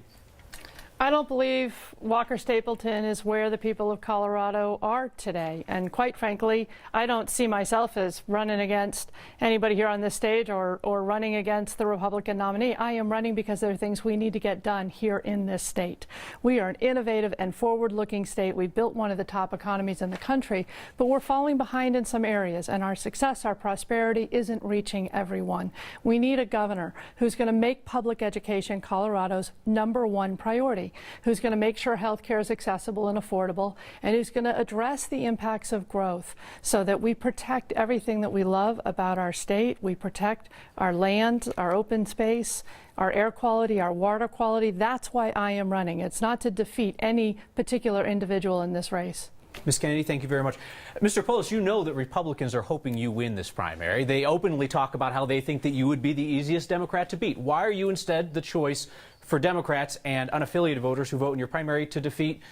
I don't believe Walker Stapleton is where the people of Colorado are today. And quite frankly, I don't see myself as running against anybody here on this stage or running against the Republican nominee. I am running because there are things we need to get done here in this state. We are an innovative and forward-looking state. We've built one of the top economies in the country, but we're falling behind in some areas, and our success, our prosperity isn't reaching everyone. We need a governor who's going to make public education Colorado's #1 priority, who's going to make sure health care is accessible and affordable, and who's going to address the impacts of growth so that we protect everything that we love about our state. We protect our land, our open space, our air quality, our water quality. That's why I am running. It's not to defeat any particular individual in this race. Ms. Kennedy, thank you very much. Mr. Polis, you know that Republicans are hoping you win this primary. They openly talk about how they think that you would be the easiest Democrat to beat. Why are you instead the choice for Democrats and unaffiliated voters who vote in your primary to defeat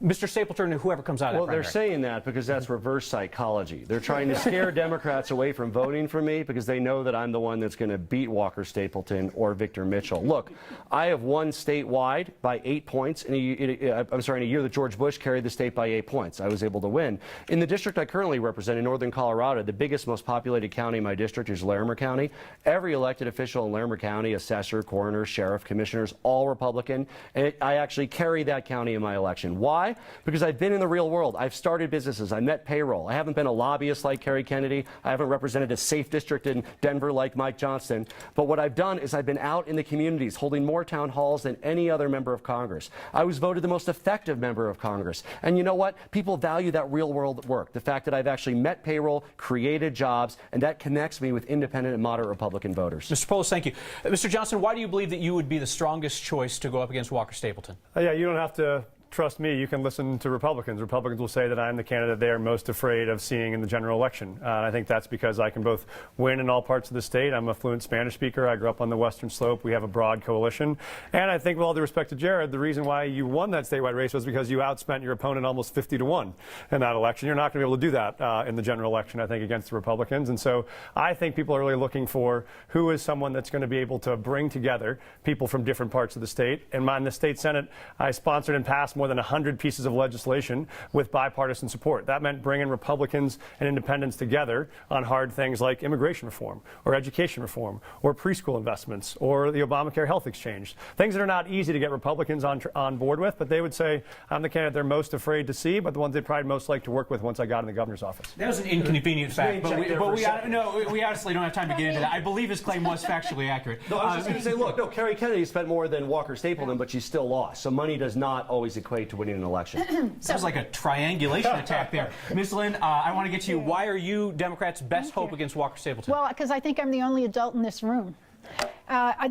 Mr. Stapleton and whoever comes out of that primary. Well, they're saying that because that's reverse psychology. They're trying to scare Democrats away from voting for me because they know that I'm the one that's going to beat Walker Stapleton or Victor Mitchell. Look, I have won statewide by 8 points in a year that George Bush carried the state by 8 points. I was able to win. In the district I currently represent in northern Colorado, the biggest, most populated county in my district is Larimer County. Every elected official in Larimer County, assessor, coroner, sheriff, commissioners, all Republican. And I actually carry that county in my election. Why? Because I've been in the real world. I've started businesses. I met payroll. I haven't been a lobbyist like Cary Kennedy. I haven't represented a safe district in Denver like Mike Johnston. But what I've done is I've been out in the communities holding more town halls than any other member of Congress. I was voted the most effective member of Congress. And you know what? People value that real world work. The fact that I've actually met payroll, created jobs, and that connects me with independent and moderate Republican voters. Mr. Polis, thank you. Mr. Johnston, why do you believe that you would be the strongest choice to go up against Walker Stapleton? Yeah, you don't have to trust me. You can listen to Republicans. Republicans will say that I'm the candidate they are most afraid of seeing in the general election. I think that's because I can both win in all parts of the state. I'm a fluent Spanish speaker. I grew up on the Western Slope. We have a broad coalition. And I think, with all due respect to Jared, the reason why you won that statewide race was because you outspent your opponent almost 50-1 in that election. You're not going to be able to do that in the general election, I think, against the Republicans. And so I think people are really looking for who is someone that's going to be able to bring together people from different parts of the state. And in the state Senate, I sponsored and passed more than 100 pieces of legislation with bipartisan support. That meant bringing Republicans and independents together on hard things like immigration reform or education reform or preschool investments or the Obamacare health exchange. Things that are not easy to get Republicans on board with, but they would say I'm the candidate they're most afraid to see, but the ones they'd probably most like to work with once I got in the governor's office. That was an inconvenient fact, but we honestly don't have time to get into that. I believe his claim was factually accurate. No, I was just going to say, look, no, Cary Kennedy spent more than Walker Stapleton, but she still lost. So money does not always equate to winning an election. Sounds like a triangulation attack there. Ms. Lynne, I want to get to you. Why are you Democrats' best hope against Walker Stapleton? Well, because I think I'm the only adult in this room.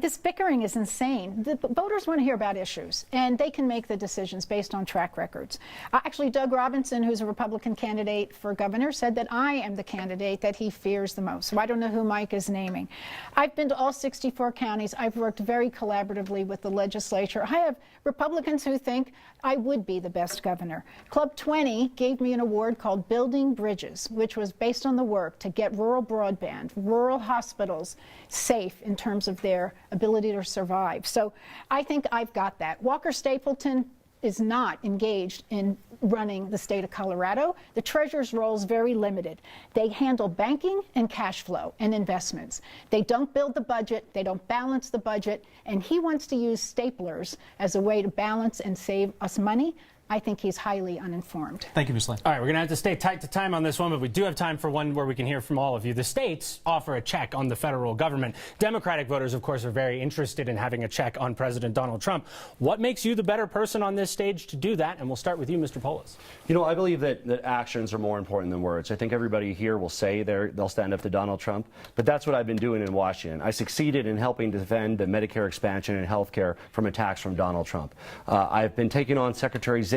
This bickering is insane. The voters want to hear about issues, and they can make the decisions based on track records. Actually, Doug Robinson, who's a Republican candidate for governor, said that I am the candidate that he fears the most. So I don't know who Mike is naming. I've been to all 64 counties. I've worked very collaboratively with the legislature. I have Republicans who think I would be the best governor. Club 20 gave me an award called Building Bridges, which was based on the work to get rural broadband, rural hospitals safe in terms of their ability to survive. So I think I've got that. Walker Stapleton is not engaged in running the state of Colorado. The treasurer's role is very limited. They handle banking and cash flow and investments. They don't build the budget, they don't balance the budget, and he wants to use staplers as a way to balance and save us money. I think he's highly uninformed. Thank you, Ms. Lynne. All right, we're going to have to stay tight to time on this one, but we do have time for one where we can hear from all of you. The states offer a check on the federal government. Democratic voters, of course, are very interested in having a check on President Donald Trump. What makes you the better person on this stage to do that? And we'll start with you, Mr. Polis. You know, I believe that actions are more important than words. I think everybody here will say they'll stand up to Donald Trump, but that's what I've been doing in Washington. I succeeded in helping defend the Medicare expansion and health care from attacks from Donald Trump. I've been taking on Secretary Zinke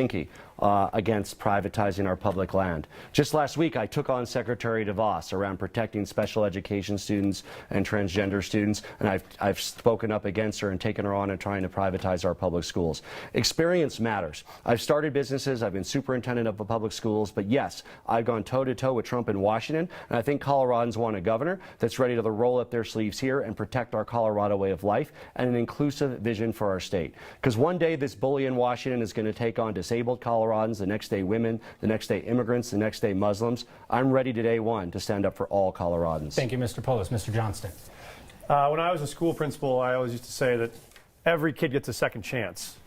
against privatizing our public land. Just last week, I took on Secretary DeVos around protecting special education students and transgender students, and I've spoken up against her and taken her on and trying to privatize our public schools. Experience matters. I've started businesses, I've been superintendent of the public schools, but yes, I've gone toe-to-toe with Trump in Washington, and I think Coloradans want a governor that's ready to roll up their sleeves here and protect our Colorado way of life and an inclusive vision for our state. Because one day this bully in Washington is going to take on disabled Coloradans, the next day women, the next day immigrants, the next day Muslims. I'm ready today, one, to stand up for all Coloradans. Thank you, Mr. Polis. Mr. Johnston. When I was a school principal, I always used to say that every kid gets a second chance,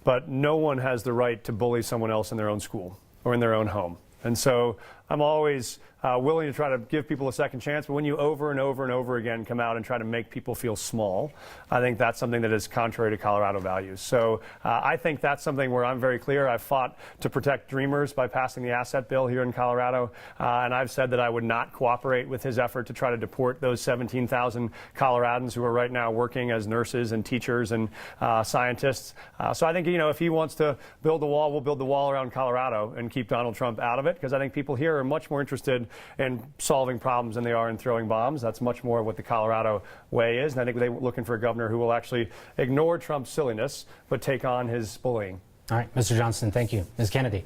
but no one has the right to bully someone else in their own school or in their own home. And so I'm always willing to try to give people a second chance, but when you over and over and over again come out and try to make people feel small, I think that's something that is contrary to Colorado values. So I think that's something where I'm very clear. I've fought to protect dreamers by passing the asset bill here in Colorado, and I've said that I would not cooperate with his effort to try to deport those 17,000 Coloradans who are right now working as nurses and teachers and scientists. So I think, you know, if he wants to build the wall, we'll build the wall around Colorado and keep Donald Trump out of it, because I think people here are much more interested in solving problems than they are in throwing bombs. That's much more what the Colorado way is. And I think they're looking for a governor who will actually ignore Trump's silliness, but take on his bullying. All right, Mr. Johnston, thank you. Ms. Kennedy.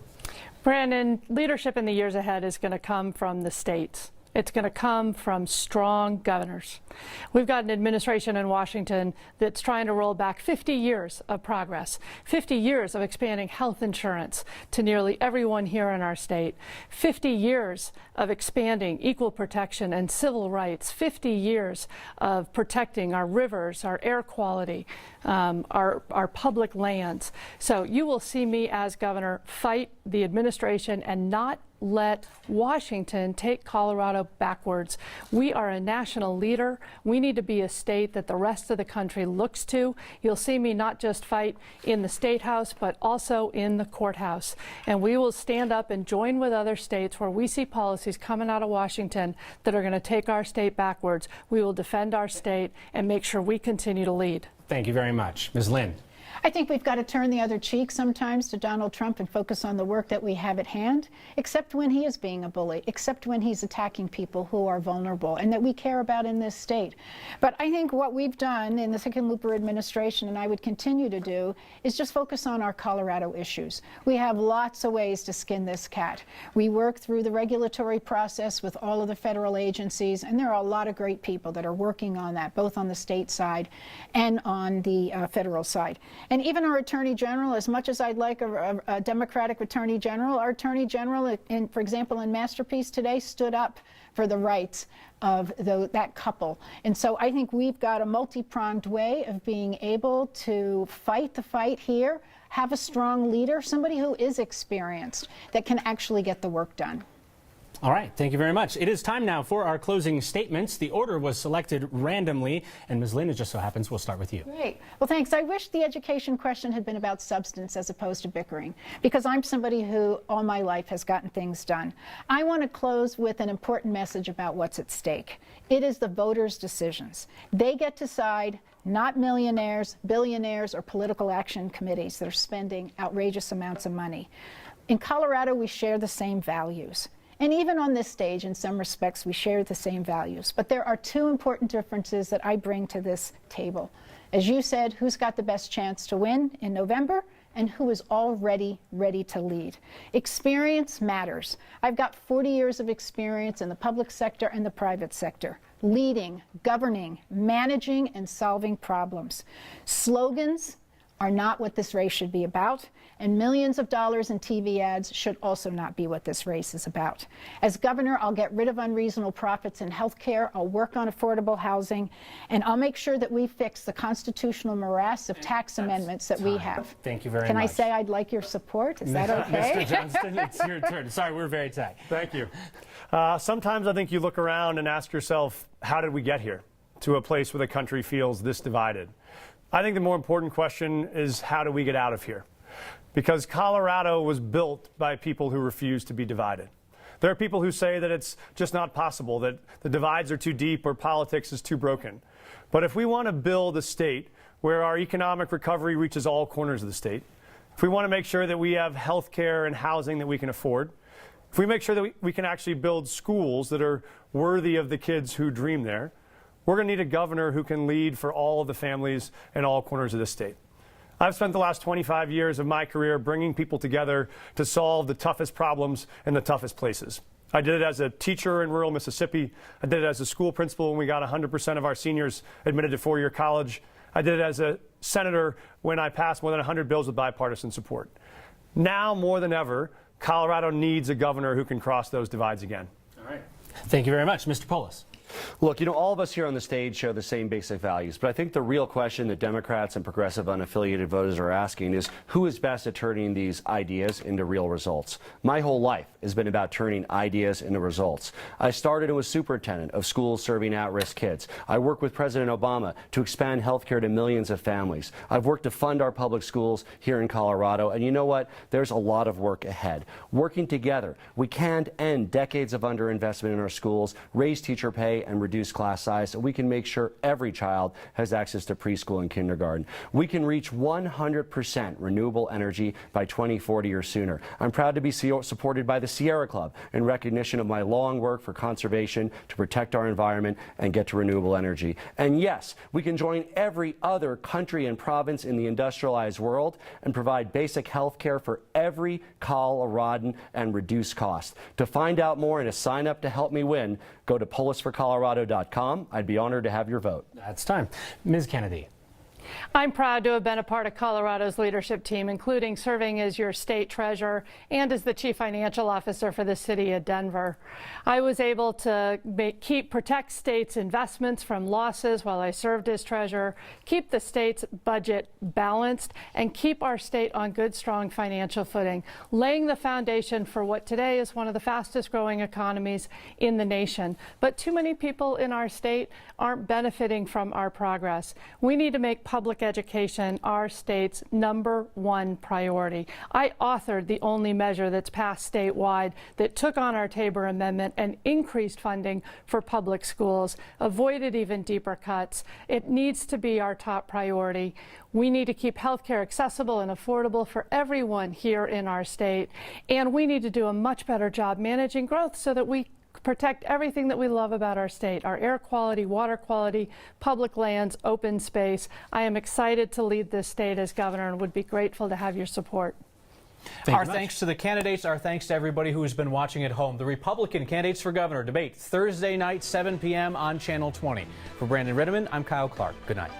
Brandon, leadership in the years ahead is going to come from the states. It's going to come from strong governors. We've got an administration in Washington that's trying to roll back 50 years of progress, 50 years of expanding health insurance to nearly everyone here in our state, 50 years of expanding equal protection and civil rights, 50 years of protecting our rivers, our air quality, our public lands. So you will see me as governor fight the administration and not let Washington take Colorado backwards. We are a national leader. We need to be a state that the rest of the country looks to. You'll see me not just fight in the State House, but also in the courthouse. And we will stand up and join with other states where we see policies coming out of Washington that are going to take our state backwards. We will defend our state and make sure we continue to lead. Thank you very much. Ms. Lynne. I think we've got to turn the other cheek sometimes to Donald Trump and focus on the work that we have at hand, except when he is being a bully, except when he's attacking people who are vulnerable and that we care about in this state. But I think what we've done in the Hickenlooper administration, and I would continue to do, is just focus on our Colorado issues. We have lots of ways to skin this cat. We work through the regulatory process with all of the federal agencies, and there are a lot of great people that are working on that, both on the state side and on the federal side. And even our Attorney General, as much as I'd like a Democratic Attorney General, our Attorney General, for example, in Masterpiece today, stood up for the rights of that couple. And so I think we've got a multi-pronged way of being able to fight the fight here, have a strong leader, somebody who is experienced, that can actually get the work done. All right, thank you very much. It is time now for our closing statements. The order was selected randomly, and Ms. Lynne, it just so happens we'll start with you. Great. Well, thanks. I wish the education question had been about substance as opposed to bickering, because I'm somebody who all my life has gotten things done. I want to close with an important message about what's at stake. It is the voters' decisions. They get to decide, not millionaires, billionaires, or political action committees that are spending outrageous amounts of money. In Colorado, we share the same values. And even on this stage, in some respects, we share the same values. But there are two important differences that I bring to this table. As you said, who's got the best chance to win in November, and who is already ready to lead. Experience matters. I've got 40 years of experience in the public sector and the private sector, leading, governing, managing, and solving problems. Slogans are not what this race should be about, and millions of dollars in TV ads should also not be what this race is about. As governor, I'll get rid of unreasonable profits in health care, I'll work on affordable housing, and I'll make sure that we fix the constitutional morass of tax amendments that we have. Thank you very much. Can I say I'd like your support? Is that okay? Mr. Johnston, it's your turn. Sorry, we're very tight. Thank you. Sometimes I think you look around and ask yourself, how did we get here to a place where the country feels this divided? I think the more important question is, how do we get out of here? Because Colorado was built by people who refuse to be divided. There are people who say that it's just not possible, that the divides are too deep or politics is too broken. But if we want to build a state where our economic recovery reaches all corners of the state, if we want to make sure that we have health care and housing that we can afford, if we make sure that we can actually build schools that are worthy of the kids who dream there, we're going to need a governor who can lead for all of the families in all corners of the state. I've spent the last 25 years of my career bringing people together to solve the toughest problems in the toughest places. I did it as a teacher in rural Mississippi. I did it as a school principal when we got 100% of our seniors admitted to four-year college. I did it as a senator when I passed more than 100 bills with bipartisan support. Now, more than ever, Colorado needs a governor who can cross those divides again. All right. Thank you very much. Mr. Polis. Look, all of us here on the stage share the same basic values, but I think the real question that Democrats and progressive unaffiliated voters are asking is, who is best at turning these ideas into real results? My whole life has been about turning ideas into results. I started as a superintendent of schools serving at-risk kids. I worked with President Obama to expand health care to millions of families. I've worked to fund our public schools here in Colorado, and you know what? There's a lot of work ahead. Working together, we can end decades of underinvestment in our schools, raise teacher pay, day and reduce class size so we can make sure every child has access to preschool and kindergarten. We can reach 100% renewable energy by 2040 or sooner. I'm proud to be supported by the Sierra Club in recognition of my long work for conservation to protect our environment and get to renewable energy. And yes, we can join every other country and province in the industrialized world and provide basic health care for every Coloradan and reduce costs. To find out more and to sign up to help me win, go to polisforcolorado.com. I'd be honored to have your vote. That's time. Ms. Kennedy. I'm proud to have been a part of Colorado's leadership team, including serving as your state treasurer and as the chief financial officer for the city of Denver. I was able to protect states' investments from losses while I served as treasurer, keep the state's budget balanced, and keep our state on good, strong financial footing, laying the foundation for what today is one of the fastest growing economies in the nation. But too many people in our state aren't benefiting from our progress. We need to make public education our state's #1 priority. I authored the only measure that's passed statewide that took on our Tabor Amendment and increased funding for public schools, avoided even deeper cuts. It needs to be our top priority. We need to keep health care accessible and affordable for everyone here in our state, and we need to do a much better job managing growth so that we protect everything that we love about our state, our air quality, water quality, public lands, open space. I am excited to lead this state as governor and would be grateful to have your support. Our thanks to the candidates. Our thanks to everybody who has been watching at home. The Republican candidates for governor debate Thursday night, 7 p.m. on Channel 20. For Brandon Rittiman, I'm Kyle Clark. Good night.